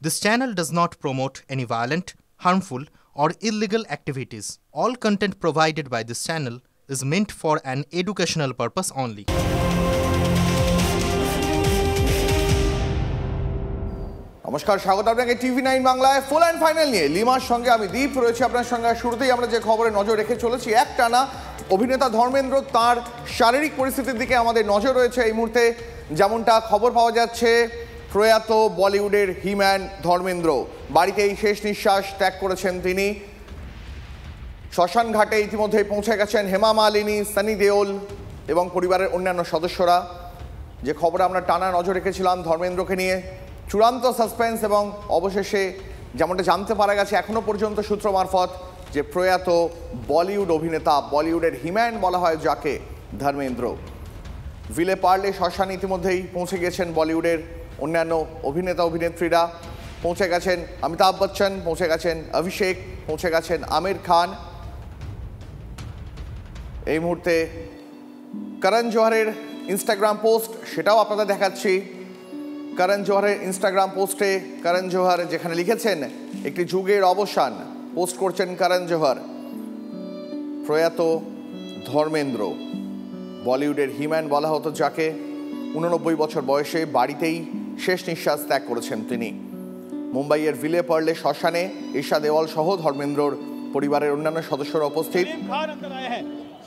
This channel does not promote any violent, harmful, or illegal activities. All content provided by this channel is meant for an educational purpose only. নমস্কার, স্বাগত আপনাকে টিভি9 বাংলায় full and final নিয়ে। লিমার সঙ্গে আমি দীপ রয়েছে আপনার সঙ্গে। শুরুতেই আমরা যে খবরে নজর রেখে চলেছি, একটানা অভিনেতা ধর্মেন্দ্র তার শারীরিক পরিস্থিতির দিকে আমাদের নজর রয়েছে এই মুহূর্তে। যেমনটা খবর পাওয়া যাচ্ছে, প্রয়াত বলিউডের হিম্যান ধর্মেন্দ্র বাড়িতেই শেষ নিঃশ্বাস ত্যাগ করেছেন তিনি। শ্মশান ঘাটে ইতিমধ্যেই পৌঁছে গেছেন হেমা মালিনী, সানি দেওল এবং পরিবারের অন্যান্য সদস্যরা। যে খবরে আমরা টানা নজর রেখেছিলাম ধর্মেন্দ্রকে নিয়ে, চূড়ান্ত সাসপেন্স এবং অবশেষে যেমনটা জানতে পারা গেছে এখনো পর্যন্ত সূত্র মারফত, যে প্রয়াত বলিউড অভিনেতা, বলিউডের হিম্যান বলা হয় যাকে, ধর্মেন্দ্র ভিলে পার্লে শ্মশানে ইতিমধ্যেই পৌঁছে গেছেন বলিউডের অন্যান্য অভিনেতা অভিনেত্রীরা। পৌঁছে গেছেন অমিতাভ বচ্চন, পৌঁছে গেছেন অভিষেক, পৌঁছে গেছেন আমির খান। এই মুহূর্তে করণ জোহরের ইনস্টাগ্রাম পোস্ট, সেটাও আপনাদের দেখাচ্ছি। করণ জোহরের ইনস্টাগ্রাম পোস্টে করণ জোহর যেখানে লিখেছেন একটি যুগের অবসান, পোস্ট করছেন করণ জোহর। প্রয়াত ধর্মেন্দ্র, বলিউডের হিম্যান বলা হতো যাকে, 89 বছর বয়সে বাড়িতেই শেষ নিঃশ্বাস ত্যাগ করেছেন তিনি। মুম্বাইয়ের ভিলে পার্লে শ্মশানে ঈশা দেওয়াল সহ ধর্মেন্দ্রর পরিবারের অন্যান্য সদস্যরা উপস্থিত।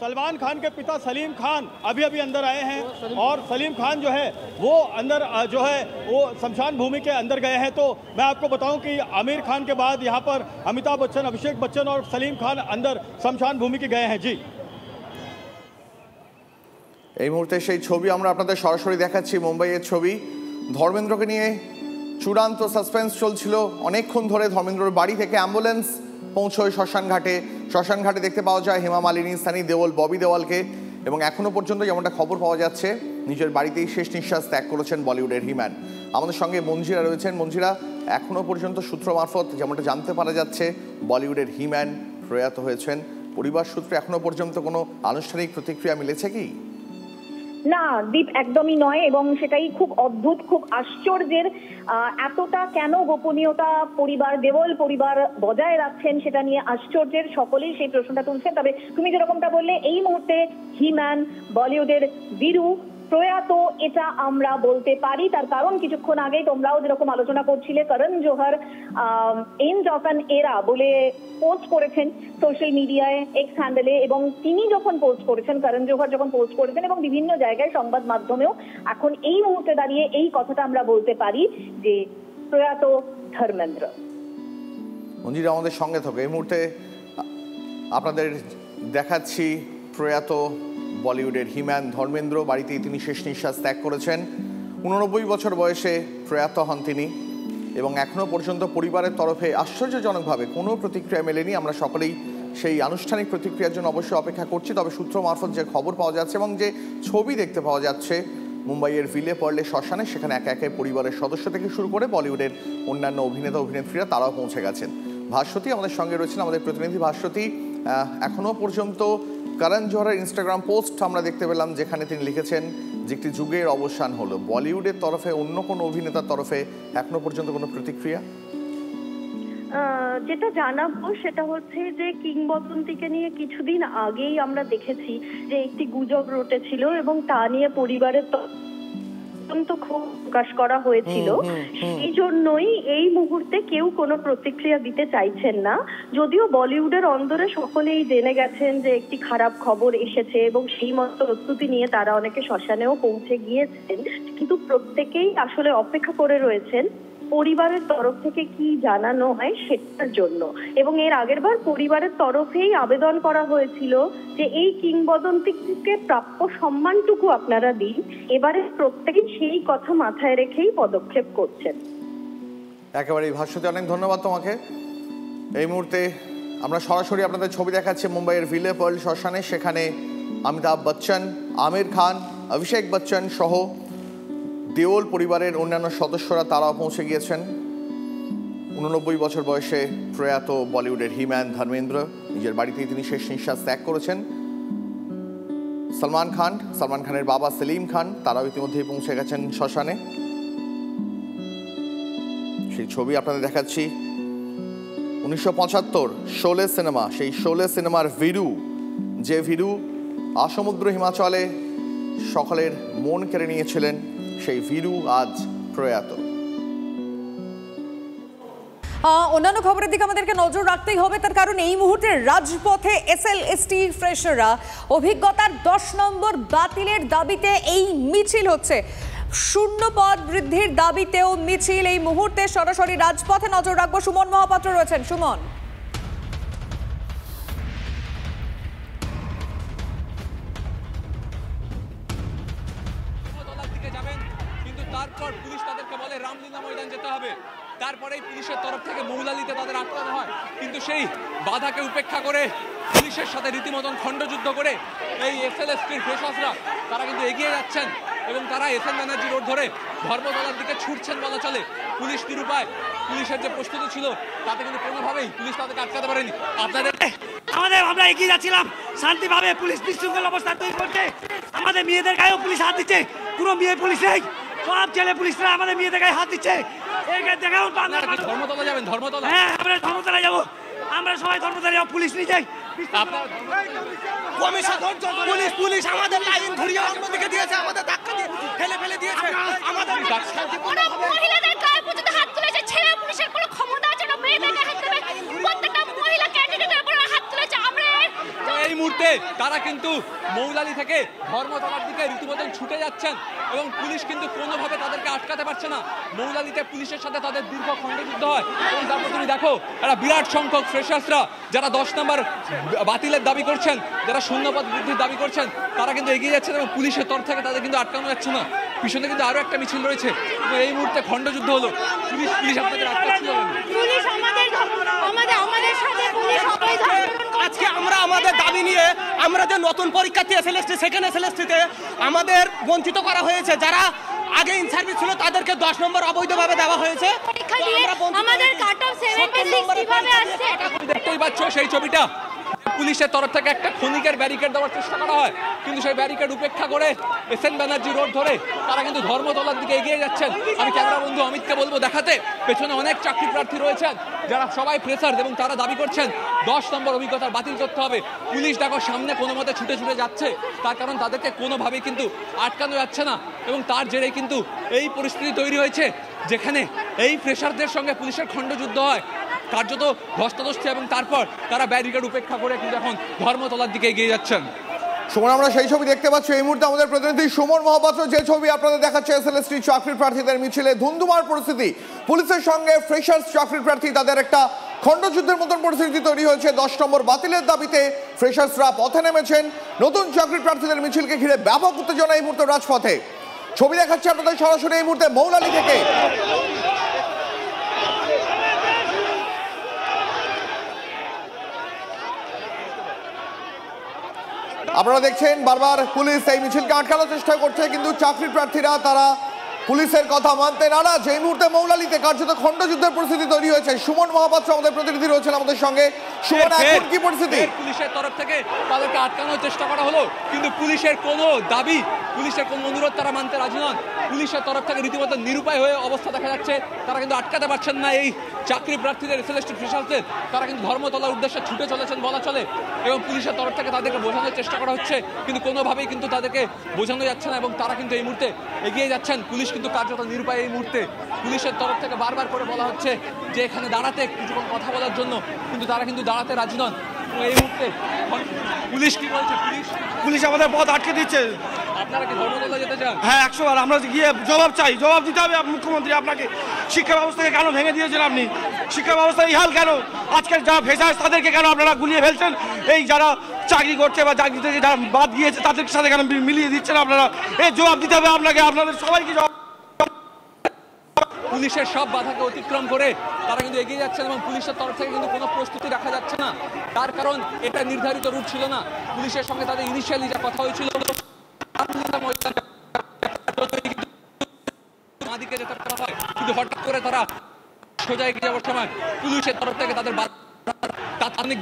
सलमान खान के पिता सलीम खान अभी अंदर आए हैं और सलीम खान जो है वो अंदर जो है वो शमशान भूमि के अंदर गए हैं। तो मैं आपको बताऊं कि आमिर खान के बाद यहाँ पर अमिताभ बच्चन, अभिषेक बच्चन और सलीम खान अंदर शमशान भूमि के गए हैं। जी, এই মুহূর্তে সেই ছবি আমরা আপনাদের সরাসরি দেখাচ্ছি, মুম্বাইয়ের ছবি। ধর্মেন্দ্রকে নিয়ে চূড়ান্ত সাসপেন্স চলছিল অনেকক্ষণ ধরে। ধর্মেন্দ্রর বাড়ি থেকে অ্যাম্বুলেন্স পৌঁছয় শ্মশান ঘাটে। শ্মশান ঘাটে দেখতে পাওয়া যায় হেমা মালিনী, সানি দেওল, ববি দেওয়ালকে। এবং এখনও পর্যন্ত যেমনটা খবর পাওয়া যাচ্ছে, নিজের বাড়িতেই শেষ নিঃশ্বাস ত্যাগ করেছেন বলিউডের হিম্যান। আমাদের সঙ্গে মঞ্জিরা রয়েছেন। মঞ্জিরা, এখনও পর্যন্ত সূত্র মারফত যেমনটা জানতে পারা যাচ্ছে, বলিউডের হিম্যান প্রয়াত হয়েছেন। পরিবার সূত্রে এখনও পর্যন্ত কোনো আনুষ্ঠানিক প্রতিক্রিয়া মিলেছে কি? না দীপ, একদমই নয়। এবং সেটাই খুব অদ্ভুত, খুব আশ্চর্যের। এতটা কেন গোপনীয়তা পরিবার, দেওল পরিবার বজায় রাখছেন, সেটা নিয়ে আশ্চর্যের। সকলেই সেই প্রশ্নটা তুলছেন। তবে তুমি যেরকমটা বললে, এই মুহূর্তে হিম্যান, বলিউডের বীরু প্রয়াত, এটা আমরা বলতে পারি। তার কারণ কিছুক্ষণ আগেই তোমরাও যেরকম আলোচনা করছিলে, Karan Johar end of an এরা বলে পোস্ট করেছেন সোশ্যাল মিডিয়ায়, এক্স হ্যান্ডেলে। এবং তিনি যখন পোস্ট করেছেন, করণ জোহর যখন পোস্ট করেছেন, এবং বিভিন্ন জায়গায় সংবাদ মাধ্যমেও এখন এই মুহূর্তে দাঁড়িয়ে এই কথাটা আমরা বলতে পারি যে প্রয়াত ধর্মেন্দ্র। মঞ্জিরা আমাদের সঙ্গে থাকো। এই মুহূর্তে আপনাদের দেখাচ্ছি প্রয়াত বলিউডের হিম্যান ধর্মেন্দ্র, বাড়িতেই তিনি শেষ নিঃশ্বাস ত্যাগ করেছেন। 89 বছর বয়সে প্রয়াত হন তিনি। এবং এখনও পর্যন্ত পরিবারের তরফে আশ্চর্যজনকভাবে কোনো প্রতিক্রিয়া মেলেনি। আমরা সকলেই সেই আনুষ্ঠানিক প্রতিক্রিয়ার জন্য অবশ্যই অপেক্ষা করছি। তবে সূত্র মারফত যে খবর পাওয়া যাচ্ছে এবং যে ছবি দেখতে পাওয়া যাচ্ছে মুম্বাইয়ের ভিলে পার্লে শ্মশানে, সেখানে একে একে পরিবারের সদস্য থেকে শুরু করে বলিউডের অন্যান্য অভিনেতা অভিনেত্রীরা তারাও পৌঁছে গেছেন। ভাস্বতী আমাদের সঙ্গে রয়েছেন, আমাদের প্রতিনিধি ভাস্বতী। এখনও পর্যন্ত করণ জোহরের ইনস্টাগ্রাম পোস্ট আমরা দেখতে পেলাম, যেখানে তিনি লিখেছেন যে একটি যুগের অবসান হলো। বলিউডের তরফে, অন্য কোনো অভিনেতার তরফে এখনো পর্যন্ত কোনো প্রতিক্রিয়া? যেটা জানাবো সেটা হচ্ছে যে কিংবদন্তিকে নিয়ে কিছুদিন আগেই আমরা দেখেছি যে একটি গুজব রটেছিল এবং তা নিয়ে পরিবারের খুব প্রকাশ করা হয়েছিল। সেই জন্যই এই মুহূর্তে কেউ কোনো প্রতিক্রিয়া দিতে চাইছেন না। যদিও বলিউডের অন্দরে সকলেই জেনে গেছেন যে একটি খারাপ খবর এসেছে এবং সেই মতো প্রস্তুতি নিয়ে তারা অনেকে শ্মশানেও পৌঁছে গিয়েছেন, কিন্তু প্রত্যেকেই আসলে অপেক্ষা করে রয়েছেন পরিবারের তরফ থেকে কি জানানো হয় সেটার জন্য। এবং এর আগের বার পরিবারের তরফেই আবেদন করা হয়েছিল যে এই কিংবদন্তিকে প্রাপ্য সম্মানটুকু আপনারা দিন। এবারে প্রত্যেকেই সেই কথা মাথায় রেখেই পদক্ষেপ করছেন। একেবারেই ভাস্বতী, অনেক ধন্যবাদ তোমাকে। এই মুহূর্তে আমরা সরাসরি আপনাদের ছবি দেখাচ্ছি মুম্বাইয়ের ভিলে পার্ল শ্মশানে। সেখানে অমিতাভ বচ্চন, আমির খান, অভিষেক বচ্চন সহ দেওল পরিবারের অন্যান্য সদস্যরা তারাও পৌঁছে গিয়েছেন। 89 বছর বয়সে প্রয়াত বলিউডের হিম্যান ধর্মেন্দ্র নিজের বাড়িতেই তিনি শেষ নিঃশ্বাস ত্যাগ করেছেন। সলমান খানের বাবা সেলিম খান তারাও ইতিমধ্যেই পৌঁছে গেছেন শ্মশানে। সেই ছবি আপনাদের দেখাচ্ছি। 1975 শোলে সিনেমা, সেই শোলে সিনেমার ভিরু, যে ভিরু আসমুদ্র হিমাচলে সকলের মন কেড়ে নিয়েছিলেন, সেই ভিরু আজ প্রয়াত। অন্যান্য খবরের দিকে আমাদেরকে নজর রাখতেই হবে, তার কারণ এই মুহূর্তে রাজপথে এসএলএসটি ফ্রেশাররা অভিজ্ঞতার 10 নম্বর বাতিলের দাবিতে এই মিছিল হচ্ছে। শূন্য পদ বৃদ্ধির দাবিতেও মিছিল। এই মুহূর্তে সরাসরি রাজপথে নজর রাখবো, সুমন মহাপাত্র রয়েছেন। সুমন, কিন্তু তারপর পুলিশ তাদেরকে বলে রামলীলা ময়দান যেতে হবে। তারপরেই পুলিশের তরফ থেকে মৌলালিতে তাদের আটকানো হয়, কিন্তু সেই বাধাকে উপেক্ষা করে পুলিশের সাথে রীতিমতন খণ্ডযুদ্ধ করে এই এসএলএসটির ফ্রেশার্সরা তারা কিন্তু এগিয়ে যাচ্ছেন এবং তারা এসএন ব্যানার্জি রোড ধরে ধর্মতলার দিকে ছুটছেন বলা চলে। পুলিশ নিরুপায়, পুলিশের যে প্রস্তুতি ছিল তাতে কিন্তু কোনোভাবেই পুলিশ তাদেরকে আটকাতে পারেনি। আমরা এগিয়ে যাচ্ছিলাম শান্তিভাবে, পুলিশ বিশৃঙ্খল অবস্থা তৈরি করছে। আমাদের মেয়েদের গায়েও পুলিশ হাত দিচ্ছে, কোনো মেয়ে পুলিশ নেই, সব ছেলে পুলিশরা আমাদের মেয়েদের গায়ে হাত দিচ্ছে। ধর্মতলা যাবেন? ধর্মতলা? হ্যাঁ, আমরা ধর্মতলা যাবো, আমরা সবাই ধর্মতলা যাবো, পুলিশ নিয়ে যাই। পুলিশ আমাদের লাইন ঘুরিয়ে অন্যদিকে দিয়েছে, আমাদের ধাক্কা দিয়ে ফেলে ফেলে দিয়েছে। আমাদের মহিলাদের গায়ে পর্যন্ত হাত তুলেছে, ছেলে পুলিশের কোনো ক্ষমতা আছে না মেয়েদের গায়ে হাত দেবে। প্রত্যেকটা মহিলা ক্যান্ডিডেটের উপর হাত তুলেছে। আমরা এই মুহূর্তে তারা কিন্তু মৌলালি থেকে ধর্মতলার দিকে রীতিমতন ছুটে যাচ্ছেন এবং পুলিশ কিন্তু কোনোভাবে তাদেরকে আটকাতে পারছে না। মৌলালিতে পুলিশের সাথে তাদের দীর্ঘ খণ্ডযুদ্ধ হয় এবং তারপর তুমি দেখো একটা বিরাট সংখ্যক ফ্রেশার্সরা যারা 10 নম্বর বাতিলের দাবি করছেন, যারা শূন্যপদ বৃদ্ধির দাবি করছেন, তারা কিন্তু এগিয়ে যাচ্ছেন এবং পুলিশের তরফ থেকে তাদের কিন্তু আটকানো যাচ্ছে না। পিছনে কিন্তু আরো একটা মিছিল রয়েছে। এই মুহূর্তে খণ্ডযুদ্ধ হলো, পুলিশ আপনাদের আটকাচ্ছিল। পুলিশ আমাদের সাথে পুলিশ সবাই আজকে আমরা আমাদের দাবি নিয়ে, আমরা যে নতুন পরীক্ষার্থী এসএলএসটি, সেকেন্ড এসএলএসটিতে আমাদের বঞ্চিত করা হয়েছে। যারা আগে ইন সার্ভিস ছিল তাদেরকে 10 নম্বর অবৈধভাবে দেওয়া হয়েছে। আমাদের কাট অফ 76 কিভাবে আসছে দেখতেই পাচ্ছ সেই ছবিটা। পুলিশের তরফ থেকে একটা ক্ষণিকের ব্যারিকেড দেওয়ার চেষ্টা করা হয়, কিন্তু সেই ব্যারিকেড উপেক্ষা করে এসএন ব্যানার্জি রোড ধরে তারা কিন্তু ধর্মতলার দিকে এগিয়ে যাচ্ছেন। আমি ক্যামেরা বন্ধু অমিতকে বলবো দেখাতে, পেছনে অনেক চাকরি প্রার্থী রয়েছেন যারা সবাই ফ্রেশার এবং তারা দাবি করছেন 10 নম্বর অভিজ্ঞতার বাতিল করতে হবে। পুলিশ দেখো সামনে কোনো মতে ছুটে ছুটে যাচ্ছে, তার কারণ তাদেরকে কোনোভাবেই কিন্তু আটকানো যাচ্ছে না এবং তার জেরে কিন্তু এই পরিস্থিতি তৈরি হয়েছে যেখানে এই ফ্রেশারদের সঙ্গে পুলিশের খণ্ডযুদ্ধ হয়, কার্যত ধস্তাধস্তি, এবং তারপর তারা ব্যারিকেড উপেক্ষা করে কিন্তু এখন ধর্মতলার দিকে এগিয়ে যাচ্ছেন। সুমন, আমরা সেই ছবি দেখতে পাচ্ছি এই মুহূর্তে আমাদের প্রতিনিধি সুমন মহাপাত্র যে ছবি আপনাদের দেখাচ্ছে। এসএলএসটি চাকরি প্রার্থীদের মিছিলে ধুন্ধুমার পরিস্থিতি, পুলিশের সঙ্গে ফ্রেশার্স চাকরি প্রার্থী তাদের একটা খণ্ডযুদ্ধের মতন পরিস্থিতি তৈরি হয়েছে। 10 নম্বর বাতিলের দাবিতে ফ্রেশার্সরা পথে নেমেছেন। নতুন চাকরি প্রার্থীদের মিছিলকে ঘিরে ব্যাপক উত্তেজনা এই মুহূর্তে রাজপথে। ছবি দেখাচ্ছে আপনাদের সরাসরি এই মুহূর্তে মৌলালি থেকে। আপনারা দেখছেন বারবার পুলিশ এই মিছিলকে আটকানোর চেষ্টা করছে, কিন্তু চাকরি প্রার্থীরা তারা পুলিশের কথা মানতে নারাজ। এই মুহূর্তে মৌলালিতে কার্যত খণ্ডযুদ্ধের পরিস্থিতি তৈরি হয়েছে। সুমন মহাপাত্র আমাদের প্রতিনিধি রয়েছেন আমাদের সঙ্গে। সুমন, এখন কি পরিস্থিতি? পুলিশের তরফ থেকে তাদেরকে আটকানোর চেষ্টা করা হলো, কিন্তু পুলিশের কোনো দাবি, পুলিশের কোনো অনুরোধ তারা মানতে রাজি নন। পুলিশের তরফ থেকে রীতিমতো নিরুপায় হয়ে অবস্থা দেখা যাচ্ছে, তারা কিন্তু আটকাতে পারছেন না এই চাকরি প্রার্থীদের, এসএলএসটি ফ্রেশার্সদের। তারা কিন্তু ধর্মতলার উদ্দেশ্যে ছুটে চলেছেন বলা চলে এবং পুলিশের তরফ থেকে তাদেরকে বোঝানোর চেষ্টা করা হচ্ছে, কিন্তু কোনোভাবেই কিন্তু তাদেরকে বোঝানো যাচ্ছে না এবং তারা কিন্তু এই মুহূর্তে এগিয়ে যাচ্ছেন। পুলিশ কিন্তু কার্যত নিরুপায় এই মুহূর্তে। পুলিশের তরফ থেকে বারবার করে বলা হচ্ছে যে এখানে দাঁড়াতে, কিছুক্ষণ কথা বলার জন্য, কিন্তু তারা কিন্তু দাঁড়াতে রাজি নন। এই মুহূর্তে পুলিশ কি বলছে? পুলিশ আমাদের পথ আটকে দিচ্ছে। আপনারা কি ধর্মতলা যেতে চান? হ্যাঁ, 100 বার আমরা গিয়ে জবাব চাই, জবাব দিতে হবে মুখ্যমন্ত্রী। আপনাকে শিক্ষা ব্যবস্থাকে কেন ভেঙে দিয়েছেন আপনি? শিক্ষা ব্যবস্থা এই হাল কেন? আজকের যারা ফ্রেশার্স তাদেরকে কেন আপনারা গুলিয়ে ফেলছেন? এই যারা চাকরি করছে বা চাকরি থেকে যারা বাদ গিয়েছে তাদের সাথে কেন মিলিয়ে দিচ্ছেন আপনারা? এই জবাব দিতে হবে আপনাকে, আপনাদের সবাইকে জবাব। পুলিশের সব বাধাকে অতিক্রম করে তারা কিন্তু এগিয়ে যাচ্ছেন এবং পুলিশের তরফ থেকে কিন্তু কোনো প্রস্তুতি রাখা যাচ্ছে না, তার কারণ এটা নির্ধারিত রুট ছিল না। পুলিশের সঙ্গে তাদের ইনিশিয়ালি যা কথা হয়েছিল মাদিকে যেতে করা হয়, কিন্তু হঠাৎ করে তারা সোজা এগিয়ে যাওয়ার সময় পুলিশের তরফ থেকে তাদের তাৎক্ষণিক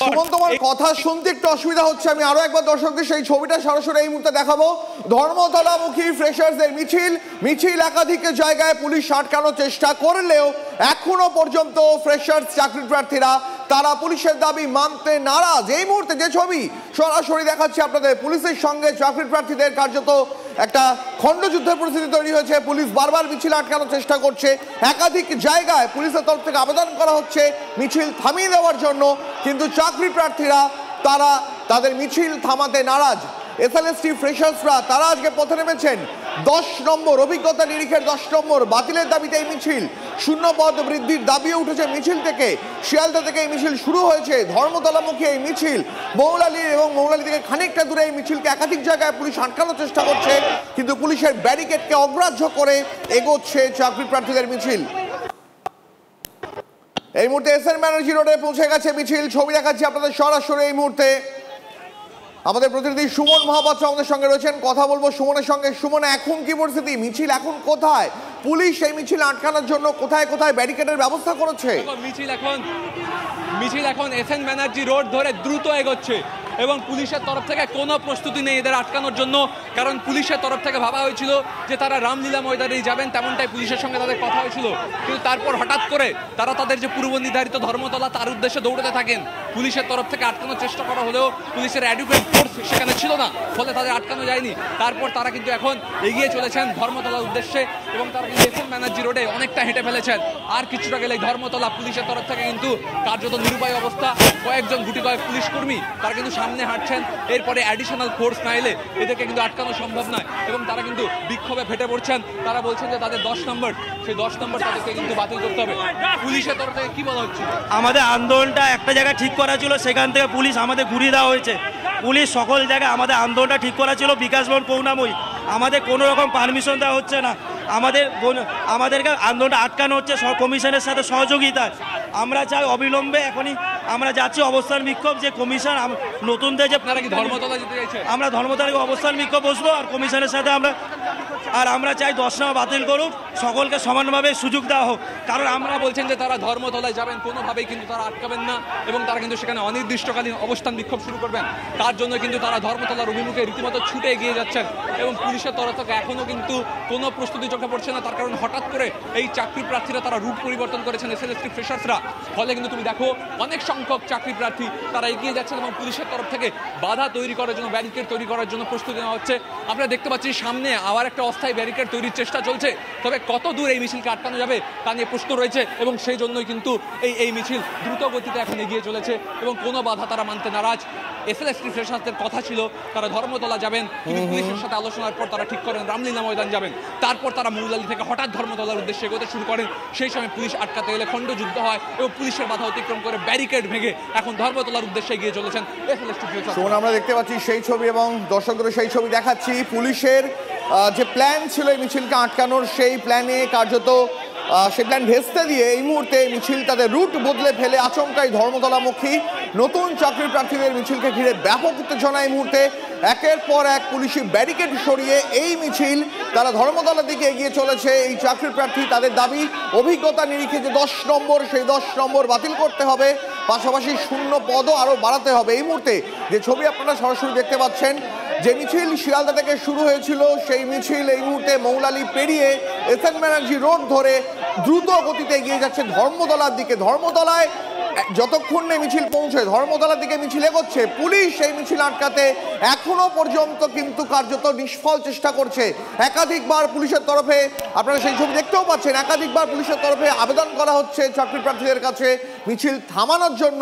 সুমন, তোমার কথা শুনতে একটু অসুবিধা হচ্ছে। আমি আরো একবার দর্শকদের সেই ছবিটা সরাসরি এই মুহূর্তে দেখাবো। ধর্মতলামুখী ফ্রেশার্সদের মিছিল একাধিক জায়গায় পুলিশ আটকানোর চেষ্টা করলেও এখনো পর্যন্ত ফ্রেশার্স চাকরি প্রার্থীরা তারা পুলিশের দাবি মানতে নারাজ। এই মুহূর্তে যে ছবি সরাসরি দেখাচ্ছি আপনাদের, পুলিশের সঙ্গে চাকরি প্রার্থীদের কার্যত একটা খণ্ডযুদ্ধের পরিস্থিতি তৈরি হয়েছে। পুলিশ বারবার মিছিল আটকানোর চেষ্টা করছে। একাধিক জায়গায় পুলিশের তরফ থেকে আবেদন করা হচ্ছে মিছিল থামিয়ে দেওয়ার জন্য, কিন্তু চাকরি প্রার্থীরা তারা তাদের মিছিল থামাতে নারাজ। এসএলএসটি ফ্রেশার্সরা তারা আজকে পথে নেমেছেন। 10 নম্বর অভিজ্ঞতা নিরীক্ষের 10 নম্বর বাতিলের দাবিতে এই মিছিল, শূন্য পদ বৃদ্ধির দাবিও উঠেছে মিছিল থেকে। শিয়ালদা থেকে এই মিছিল শুরু হয়েছে। ধর্মতলামুখী এই মিছিল মৌলালি থেকে খানিকটা দূরে এই মিছিলকে একাধিক জায়গায় পুলিশ আটকানোর চেষ্টা করছে, কিন্তু পুলিশের ব্যারিকেডকে অগ্রাহ্য করে এগোচ্ছে চাকরি প্রার্থীদের মিছিল। এই মুহূর্তে এসএন ব্যানার্জি রোডে পৌঁছে গেছে মিছিল। ছবি দেখাচ্ছি আপনাদের সরাসরি এই মুহূর্তে। আমাদের প্রতিনিধি সুমন মহাপাত্র আমাদের সঙ্গে রয়েছেন, কথা বলবো সুমনের সঙ্গে। সুমন, এখন কি পরিস্থিতি? মিছিল এখন কোথায়? পুলিশ এই মিছিল আটকানোর জন্য কোথায় কোথায় ব্যারিকেডের ব্যবস্থা করেছে? মিছিল এখন এসএন ব্যানার্জি রোড ধরে দ্রুত এগোচ্ছে এবং পুলিশের তরফ থেকে কোনো প্রস্তুতি নেই এদের আটকানোর জন্য। কারণ পুলিশের তরফ থেকে ভাবা হয়েছিল যে তারা রামলীলা ময়দানে যাবেন, তেমনটাই পুলিশের সঙ্গে তাদের কথা হয়েছিল। কিন্তু তারপর হঠাৎ করে তারা তাদের যে পূর্ব নির্ধারিত ধর্মতলা তার উদ্দেশ্যে দৌড়াতে থাকেন। পুলিশের তরফ থেকে আটকানোর চেষ্টা করা হলেও পুলিশের অ্যাডুকেট ফোর্স সেখানে ছিল না, ফলে তাদের আটকানো যায়নি। তারপর তারা কিন্তু এখন এগিয়ে চলেছেন ধর্মতলার উদ্দেশ্যে এবং তারা কিন্তু এসএন ব্যানার্জি রোডে অনেকটা হেঁটে ফেলেছেন। আর কিছুটা গেলে ধর্মতলা পুলিশের তরফ থেকে কিন্তু কার্যত নিরুপায় অবস্থা। কয়েকজন কয়েক পুলিশ কর্মী তারা কিন্তু সামনে হাঁটছেন। এরপরে অ্যাডিশনাল ফোর্স না এলে এদেরকে কিন্তু আটকানো সম্ভব নয় এবং তারা কিন্তু বিক্ষোভে ফেটে পড়ছেন। তারা বলছেন যে তাদের 10 নম্বর, সেই 10 নম্বর তাদেরকে কিন্তু বাতিল করতে হবে। পুলিশের তরফ থেকে কি বলা হচ্ছে? আমাদের আন্দোলনটা একটা জায়গায় ঠিক করা ছিল, সেখান থেকে পুলিশ আমাদের ঘুরিয়ে দেওয়া হয়েছে। পুলিশ সকল জায়গায় আমাদের আন্দোলনটা ঠিক করা ছিল বিকাশ ভবন করুণাময়ী, আমাদের কোনো রকম পারমিশন দেওয়া হচ্ছে না। আমাদেরকে আন্দোলনটা আটকানো হচ্ছে কমিশনের সাথে সহযোগিতায়। আমরা চাই অবিলম্বে এখনই আমরা যাচ্ছি অবস্থান বিক্ষোভ, যে কমিশন নতুনদের যে ধর্মতলা যেতে চাইছে, আমরা ধর্মতলায় অবস্থান বিক্ষোভ বসবো আর কমিশনের সাথে আমরা চাই 10 নম্বর বাতিল করুক, সকলকে সমানভাবে সুযোগ দেওয়া হোক। কারণ আমরা বলছেন যে তারা ধর্মতলায় যাবেন, কোনোভাবেই কিন্তু তারা আটকাবেন না এবং তারা কিন্তু সেখানে অনির্দিষ্টকালীন অবস্থান বিক্ষোভ শুরু করবেন। তার জন্য কিন্তু তারা ধর্মতলার অভিমুখে রীতিমতো ছুটে এগিয়ে যাচ্ছেন এবং পুলিশের তরফ থেকে এখনও কিন্তু কোনো প্রস্তুতি চোখে পড়ছে না। তার কারণ হঠাৎ করে এই চাকরি প্রার্থীরা তারা রুট পরিবর্তন করেছেন এসএলএসটি ফ্রেশার্সরা, ফলে কিন্তু তুমি দেখো অনেক সংখ্যক চাকরি প্রার্থী তারা এগিয়ে যাচ্ছেন এবং পুলিশের তরফ থেকে বাধা তৈরি করার জন্য, ব্যারিকেড তৈরি করার জন্য প্রস্তুতি নেওয়া হচ্ছে। আমরা দেখতে পাচ্ছি সামনে আবার একটা অস্থায়ী ব্যারিকেড তৈরির চেষ্টা চলছে, তবে কত দূর এই মিছিলকে আটকানো যাবে তা নিয়ে প্রশ্ন রয়েছে এবং সেই জন্যই কিন্তু এই মিছিল দ্রুত গতিতে এখন এগিয়ে চলেছে এবং কোনো বাধা তারা মানতে নারাজ। এসএলএসটি ফ্রেশার্সদের কথা ছিল তারা ধর্মতলা যাবেন, কিন্তু পুলিশের সাথে আলোচনার পর তারা ঠিক করেন রামলীলা ময়দান যাবেন। তারপর তারা মৌলালি থেকে হঠাৎ ধর্মতলার উদ্দেশ্যে এগোতে শুরু করেন। সেই সময় পুলিশ আটকাতে গেলে খণ্ডযুদ্ধ হয় এবং পুলিশের বাধা অতিক্রম করে ব্যারিকেড ভেঙে এখন ধর্মতলার উদ্দেশ্যে এগিয়ে চলেছেন এসএলএসটি ফ্রেশার্স। আমরা দেখতে পাচ্ছি সেই ছবি এবং দর্শকদের সেই ছবি দেখাচ্ছি। পুলিশের যে প্ল্যান ছিল এই মিছিলকে আটকানোর, সেই প্ল্যানে কার্যত সেই প্ল্যান ভেস্তে দিয়ে এই মুহূর্তে মিছিল তাদের রুট বদলে ফেলে আচমকাই ধর্মতলামুখী নতুন চাকরি প্রার্থীদের মিছিলকে ঘিরে ব্যাপক উত্তেজনা। এই মুহূর্তে একের পর এক পুলিশি ব্যারিকেড সরিয়ে এই মিছিল তারা ধর্মতলার দিকে এগিয়ে চলেছে। এই চাকরি প্রার্থী তাদের দাবি অভিজ্ঞতা নিরিখে যে 10 নম্বর, সেই 10 নম্বর বাতিল করতে হবে, পাশাপাশি শূন্য পদও আরও বাড়াতে হবে। এই মুহূর্তে যে ছবি আপনারা সরাসরি দেখতে পাচ্ছেন, যে মিছিল শিয়ালদা থেকে শুরু হয়েছিল সেই মিছিল এই মুহূর্তে মৌলালি পেরিয়ে এসএন ব্যানার্জি রোড ধরে দ্রুত গতিতে এগিয়ে যাচ্ছে ধর্মতলার দিকে। ধর্মতলায় যতক্ষণ না মিছিল পৌঁছে ধর্মতলার দিকে মিছিল এগোচ্ছে, পুলিশ সেই মিছিল আটকাতে এখনো পর্যন্ত কিন্তু কার্যত নিষ্ফল চেষ্টা করছে। একাধিকবার পুলিশের তরফে, আপনারা সেই ছবি দেখতেও পাচ্ছেন, একাধিকবার পুলিশের তরফে আবেদন করা হচ্ছে চাকরি প্রার্থীদের কাছে মিছিল থামানোর জন্য,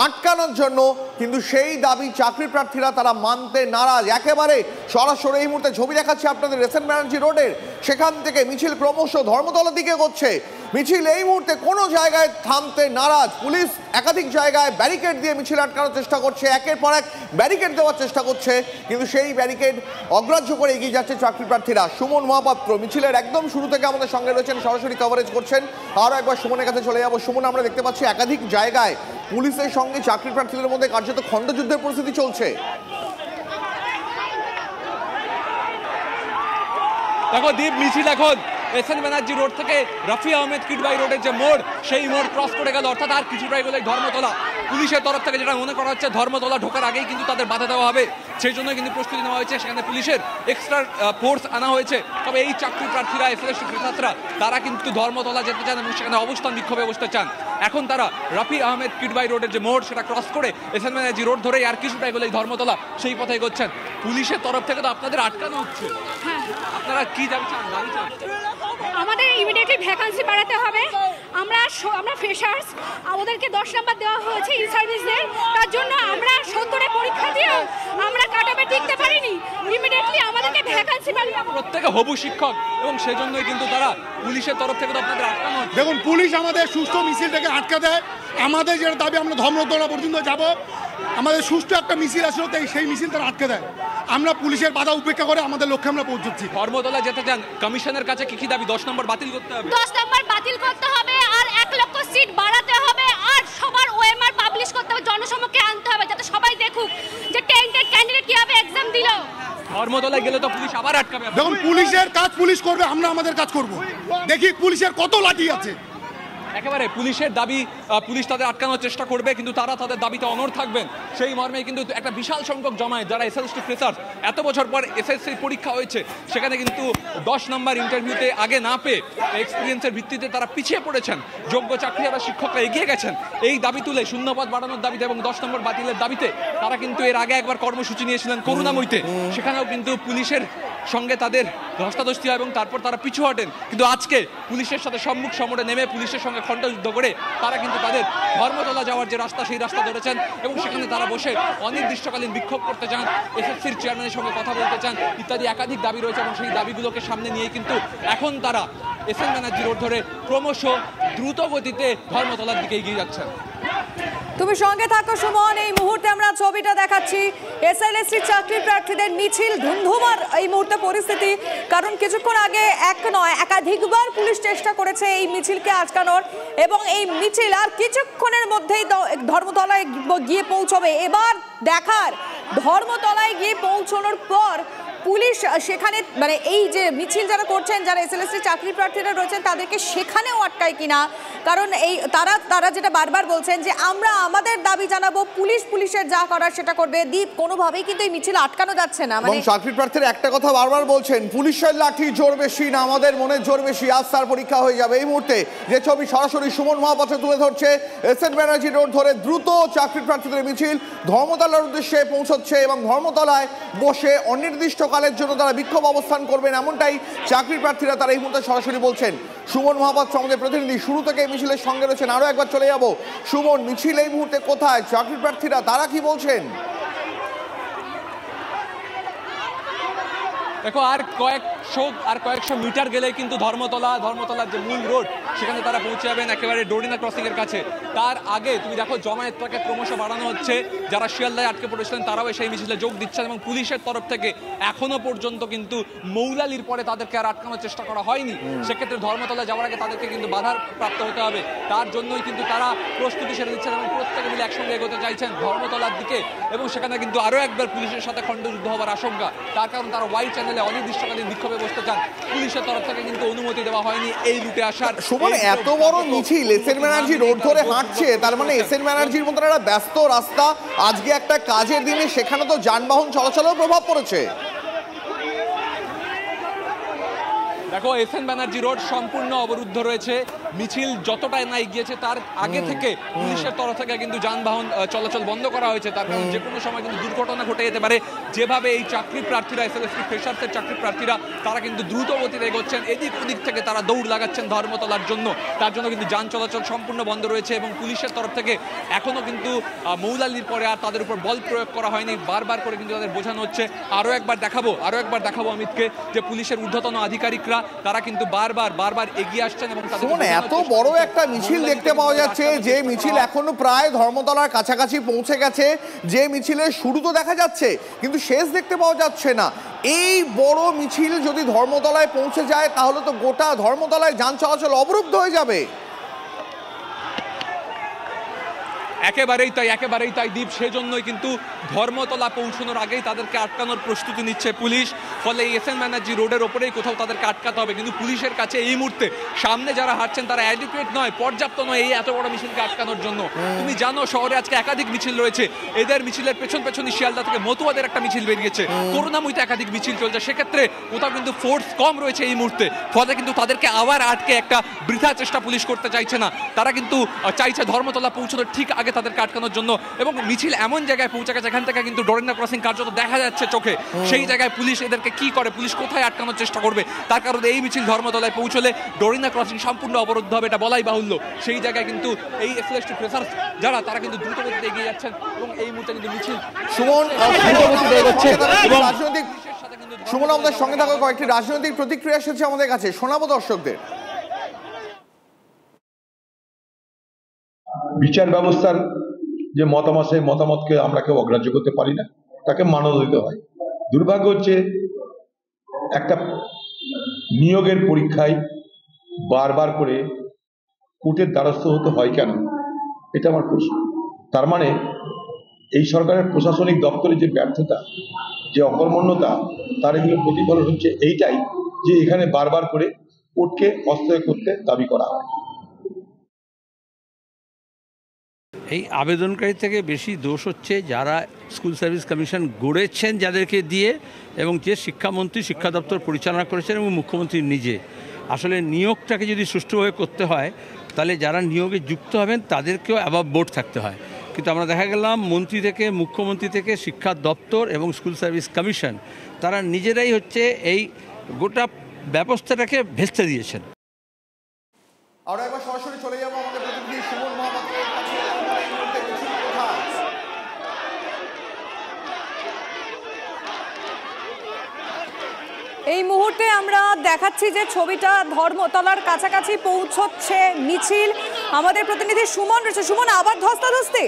আটকানোর জন্য, কিন্তু সেই দাবি চাকরি প্রার্থীরা তারা মানতে নারাজ। একেবারে সরাসরি এই মুহূর্তে ছবি দেখাচ্ছি আপনাদের এসএন ব্যানার্জি রোডের, সেখান থেকে মিছিল ক্রমশ ধর্মতলার দিকে এগোচ্ছে। মিছিল এই মুহূর্তে কোনো জায়গায় থামতে নারাজ। পুলিশ একাধিক জায়গায় ব্যারিকেড দিয়ে মিছিল আটকানোর চেষ্টা করছে, একের পর এক ব্যারিকেড দেওয়ার চেষ্টা করছে, কিন্তু সেই ব্যারিকেড অগ্রাহ্য করে এগিয়ে যাচ্ছে চাকরি প্রার্থীরা। সুমন মহাপাত্র মিছিলের একদম শুরু থেকে আমাদের সঙ্গে রয়েছেন, সরাসরি কভারেজ করছেন। আরও একবার সুমনের কাছে চলে যাবো। সুমন, আমরা দেখতে পাচ্ছি একাধিক জায়গায় পুলিশের সঙ্গে চাকরি প্রার্থীদের মধ্যে কার্যত খণ্ডযুদ্ধের পরিস্থিতি চলছে। দেখো দীপ, মিছিল এখন এসএন ব্যানার্জি রোড থেকে রফি আহমেদ কিডওয়াই রোডের যে মোড়, সেই মোড় ক্রস করে গেল, অর্থাৎ আর কিছুটাই গেলে ধর্মতলা। পুলিশের তরফ থেকে যেটা মনে করা হচ্ছে ধর্মতলা ঢোকার আগেই কিন্তু তাদের বাধা দেওয়া হবে, সেই জন্য কিন্তু প্রস্তুতি নেওয়া হয়েছে, সেখানে পুলিশের এক্সট্রা ফোর্স আনা হয়েছে। তবে এই চাকরি প্রার্থীরা এসএলএসটি প্রার্থীরা তারা কিন্তু ধর্মতলা যেতে চান এবং সেখানে অবস্থান বিক্ষোভে বসতে চান। এখন তারা রাফি আহমেদ কিডবাই রোডের যে মোড় সেটা ক্রস করে এসএন ব্যানার্জি রোড ধরে আর কিছুটা এগোলে ধর্মতলা সেই পথে এগোচ্ছেন। পুলিশের তরফ থেকে তো আপনাদের আটকানো হচ্ছে, আপনারা কি দাবি চান? আমাদের ইমিডিয়েটলি ভ্যাকান্সি বাড়াতে হবে। আমরা ফ্রেশার্স, আমাদেরকে 10 নম্বর দেওয়া হয়েছে ই সার্ভিসদের, তার জন্য আমরা 70-এ পরীক্ষা দিয়ে আমরা কাটঅফে টিকতে পারিনি। ইমিডিয়েটলি আমাদেরকে ভ্যাকান্সি বাড়াতে। প্রত্যেকে হবু শিক্ষক এবং সেই জন্যই কিন্তু তারা পুলিশের তরফ থেকে তো আপনাদের আটকানো হচ্ছে। দেখুন, পুলিশ আমাদের সুষ্ঠু মিছিলটাকে আটকা দেয়। আমাদের যেটা দাবি আমরা ধর্মতলা পর্যন্ত যাব, আমাদের সুষ্ঠু একটা মিছিল আসলে সেই মিছিল তারা আটকে দেয়। আমরা পুলিশের বাধা উপেক্ষা করে আমাদের লক্ষ্যে আমরা পৌঁছচ্ছি। ধর্মতলা যেতে চান, কমিশনের কাছে কি দাবি? 10 নম্বর বাতিল করতে হবে, 10 নম্বর বাতিল করতে হবে, আর 1 লক্ষ সিট বাড়াতে হবে, আর সবার ওএমআর পাবলিশ করতে হবে, জনসমক্ষে আনতে হবে, যাতে সবাই দেখুক যে টেন্টেড ক্যান্ডিডেট কিভাবে এক্সাম দিল। ধর্মতলায় গেলে তো পুলিশ আবার আটকাবে। দেখুন, পুলিশের কাজ পুলিশ করবে, আমরা আমাদের কাজ করব। দেখি পুলিশের কত লাঠি আছে। একেবারে পুলিশের দাবি, পুলিশ তাদের আটকানোর চেষ্টা করবে, কিন্তু তারা তাদের দাবিতে অনড় থাকবেন। সেই মর্মে কিন্তু একটা বিশাল সংখ্যক জমায়েত যারা এসএলএসটি ফ্রেশার্স, এত বছর পর এসএসসির পরীক্ষা হয়েছে, সেখানে কিন্তু 10 নম্বর ইন্টারভিউতে আগে না পেয়ে এক্সপিরিয়েন্সের ভিত্তিতে তারা পিছিয়ে পড়েছেন। যোগ্য চাকরিহারা শিক্ষকরা এগিয়ে গেছেন এই দাবি তুলে, শূন্যপদ বাড়ানোর দাবিতে এবং 10 নম্বর বাতিলের দাবিতে। তারা কিন্তু এর আগে একবার কর্মসূচি নিয়েছিলেন করুণাময়ীতে, সেখানেও কিন্তু পুলিশের সঙ্গে তাদের ধস্তাধস্তি হয় এবং তারপর তারা পিছু হটেন। কিন্তু আজকে পুলিশের সাথে সম্মুখ সমরে নেমে পুলিশের সঙ্গে খণ্ডযুদ্ধ করে তারা কিন্তু তাদের ধর্মতলা যাওয়ার যে রাস্তা সেই রাস্তা ধরেছেন এবং সেখানে তারা বসে অনির্দিষ্টকালীন বিক্ষোভ করতে চান, এসএসসির চেয়ারম্যানের সঙ্গে কথা বলতে চান ইত্যাদি একাধিক দাবি রয়েছে এবং সেই দাবিগুলোকে সামনে নিয়ে কিন্তু এখন তারা এসএন ব্যানার্জি রোড ধরে ক্রমশ দ্রুত গতিতে ধর্মতলার দিকে এগিয়ে যাচ্ছেন। তুমি সঙ্গে থাকো সুমন। এই মুহূর্তে আমরা ছবিটা দেখাচ্ছি এসএলএসটি চাকরি প্রার্থীদের মিছিল, ধুন্ধুমার এই মুহূর্তে পরিস্থিতি। কারণ কিছুক্ষণ আগে এক নয় একাধিকবার পুলিশ চেষ্টা করেছে এই মিছিলকে আটকানোর, এবং এই মিছিল আর কিছুক্ষণের মধ্যেই ধর্মতলায় গিয়ে পৌঁছবে। এবার দেখার ধর্মতলায় গিয়ে পৌঁছানোর পর পুলিশ সেখানে মানে এই যে মিছিল যারা করছেন, যারা এসএলএসটি চাকরি প্রার্থীরা রয়েছেন, তাদেরকে সেখানেও আটকায় কিনা। কারণ এই তারা যেটা বারবার বলছেন যে আমরা আমাদের দাবি জানাবো, পুলিশের যা করার সেটা করবে। দীপ, কোনোভাবেই কিন্তু এই মিছিল আটকানো যাচ্ছে না। মানে চাকরি প্রার্থীরা একটা কথা বারবার বলছেন, পুলিশের লাঠি জোর বেশি না, আমাদের মনে জোর বেশি, আজ তার পরীক্ষা হয়ে যাবে। এই মুহূর্তে যে ছবি সরাসরি সুমন মহাপাত্র তুলে ধরছে, এসএন ব্যানার্জি রোড ধরে দ্রুত চাকরি প্রার্থীদের মিছিল ধর্মতলার উদ্দেশ্যে পৌঁছচ্ছে এবং ধর্মতলায় বসে অনির্দিষ্টকালের জন্য তারা বিক্ষোভ অবস্থান করবেন, এমনটাই চাকরি প্রার্থীরা তারা এই মুহূর্তে সরাসরি বলছেন। সুমন মহাপাত্র আমাদের প্রতিনিধি, শুরু থেকে মিছিলের সঙ্গে রয়েছেন, আরো একবার চলে যাব। সুমন, মিছিল এই মুহূর্তে কোথায়, চাকরি প্রার্থীরা তারা কি বলছেন? দেখো, আর কয়েকশো মিটার গেলে কিন্তু ধর্মতলার যে মূল রোড সেখানে তারা পৌঁছে যাবেন একেবারে ডোরিনা ক্রসিং এর কাছে। তার আগে তুমি দেখো জমায়েতটাকে ক্রমশ বাড়ানো হচ্ছে, যারা শিয়ালদায় আটকে পড়েছিলেন তারাও সেই মিছিলে যোগ দিচ্ছেন এবং পুলিশের তরফ থেকে এখনো পর্যন্ত কিন্তু মৌলালির পরে তাদেরকে আর আটকানোর চেষ্টা করা হয়নি। সেক্ষেত্রে ধর্মতলা যাওয়ার আগে তাদেরকে কিন্তু বাধার প্রাপ্ত হতে হবে, তার জন্যই কিন্তু তারা প্রস্তুতি সেরে দিচ্ছেন এবং প্রত্যেকে মিলে একসঙ্গে এগোতে চাইছেন ধর্মতলার দিকে। এবং সেখানে কিন্তু আরো একবার পুলিশের সাথে খণ্ডযুদ্ধ হওয়ার আশঙ্কা, তার কারণ তারা ওয়াই চ্যানেলে অনির্দিষ্টকালীন বিক্ষোভে বসতে চান। পুলিশের তরফ থেকে কিন্তু অনুমতি দেওয়া হয়নি এই রুটে আসার। সুমন, এত বড় মিছিল এসএন ব্যানার্জি রোড ধরে হাঁটছে, তার মানে এসএন ব্যানার্জির মতো একটা ব্যস্ত রাস্তা, আজকে একটা কাজের দিনে সেখানে তো যানবাহন চলাচলেও প্রভাব পড়েছে। দেখো, এসএন ব্যানার্জি রোড সম্পূর্ণ অবরুদ্ধ রয়েছে, মিছিল যতটাই না এগিয়েছে তার আগে থেকে পুলিশের তরফ থেকে কিন্তু যানবাহন চলাচল বন্ধ করা হয়েছে, তার কারণ যে কোনো সময় কিন্তু দুর্ঘটনা ঘটে যেতে পারে। যেভাবে এই চাকরি প্রার্থীরা এসএলএসটি ফ্রেশার্সের চাকরি প্রার্থীরা তারা কিন্তু দ্রুত গতিতে এগোচ্ছেন, এদিক ওদিক থেকে তারা দৌড় লাগাচ্ছেন ধর্মতলার জন্য, তার জন্য কিন্তু যান চলাচল সম্পূর্ণ বন্ধ রয়েছে এবং পুলিশের তরফ থেকে এখনো কিন্তু মৌলালির পরে আর তাদের উপর বল প্রয়োগ করা হয়নি, বারবার করে কিন্তু তাদের বোঝানো হচ্ছে। আরো একবার দেখাবো অমিতকে যে পুলিশের ঊর্ধ্বতন আধিকারিকরা তারা কিন্তু বারবার এগিয়ে আসছেন এবং এত বড় একটা মিছিল দেখতে পাওয়া যাচ্ছে, যে মিছিল এখনো প্রায় ধর্মতলার কাছাকাছি পৌঁছে গেছে, যে মিছিলের শুরু তো দেখা যাচ্ছে কিন্তু শেষ দেখতে পাওয়া যাচ্ছে না। এই বড় মিছিল যদি ধর্মতলায় পৌঁছে যায় তাহলে তো গোটা ধর্মতলায় যান চলাচল অবরুদ্ধ হয়ে যাবে। একেবারেই তাই দীপ। সেজন্যই কিন্তু ধর্মতলা পৌঁছানোর আগেই তাদেরকে আটকানোর প্রস্তুতি নিচ্ছে পুলিশ। ফলে এই এসএন ব্যানার্জি রোডের ওপরেই কোথাও তাদেরকে আটকাতে হবে। কিন্তু পুলিশের কাছে এই মুহূর্তে সামনে যারা হাঁটছেন তারা অ্যাডিকুয়েট নয়, পর্যাপ্ত নয় এই এত বড় মিছিলকে আটকানোর জন্য। তুমি জানো শহরে আজকে একাধিক মিছিল রয়েছে। এদের মিছিলের পেছনই শিয়ালদা থেকে মতুয়াদের একটা মিছিল বেরিয়েছে, করুণাময়ীতে একাধিক মিছিল চলছে। সেক্ষেত্রে কোথাও কিন্তু ফোর্স কম রয়েছে এই মুহূর্তে। ফলে কিন্তু তাদেরকে আবার আটকে একটা বৃথা চেষ্টা পুলিশ করতে চাইছে না। তারা কিন্তু চাইছে ধর্মতলা পৌঁছানোর ঠিক আগে তাদেরকে আটকানোর জন্য। এবং মিছিল এমন জায়গায় পৌঁছে গেছে যেখান থেকে কিন্তু ডোরিনা ক্রসিং কার্যত দেখা যাচ্ছে চোখে। সেই জায়গায় পুলিশ এদেরকে কি করে, পুলিশ কোথায় আটকানোর চেষ্টা করবে, তার কারণে এই মিছিল ধর্মতলায় পৌঁছলে ডোরিনা ক্রসিং সম্পূর্ণ অবরুদ্ধ হবে, এটা বলাই বাহুল্য। সেই জায়গায় কিন্তু এই এসএলএসটি প্রেসার যারা তারা কিন্তু দ্রুত গতিতে এগিয়ে যাচ্ছেন এবং এই মুহূর্তে কিন্তু মিছিল সুমন আমাদের সঙ্গে থাকা কয়েকটি রাজনৈতিক প্রতিক্রিয়া এসেছে আমাদের কাছে, শোনাবো দর্শকদের। বিচার ব্যবস্থার যে মতামত, সেই মতামতকে আমরা কেউ অগ্রাহ্য করতে পারি না, তাকে মান্যতা দিতে হয়। দুর্ভাগ্য হচ্ছে একটা নিয়োগের পরীক্ষায় বারবার করে কোর্টের দ্বারস্থ হতে হয় কেন, এটা আমার প্রশ্ন। তার মানে এই সরকারের প্রশাসনিক দপ্তরে যে ব্যর্থতা, যে অকর্মণ্যতা, তার এগুলো প্রতিফলন হচ্ছে এইটাই যে এখানে বারবার করে কোর্টকে হস্তক্ষেপ করতে দাবি করা হয়। এই আবেদনকারী থেকে বেশি দোষ হচ্ছে যারা স্কুল সার্ভিস কমিশন গড়েছেন যাদেরকে দিয়ে, এবং যে শিক্ষামন্ত্রী শিক্ষা দপ্তর পরিচালনা করেছেন এবং মুখ্যমন্ত্রী নিজে। আসলে নিয়োগটাকে যদি সুষ্ঠুভাবে করতে হয় তাহলে যারা নিয়োগে যুক্ত হবেন তাদেরকেও অ্যাবাভ বোর্ড থাকতে হয়। কিন্তু আমরা দেখা গেলাম মন্ত্রী থেকে, মুখ্যমন্ত্রী থেকে, শিক্ষা দপ্তর এবং স্কুল সার্ভিস কমিশন তারা নিজেরাই হচ্ছে এই গোটা ব্যবস্থাটাকে ভেস্তে দিয়েছেন। আমরা একবার সরাসরি চলে যাবো আমাদের প্রতিনিধি সুমন মহাপাত্রের কাছে। এই মুহূর্তে আমরা দেখাচ্ছি যে ছবিটা ধর্মতলার কাছাকাছি পৌঁছচ্ছে মিছিল। আমাদের প্রতিনিধি সুমন রয়েছে। সুমন, আবার ধস্তাধস্তি?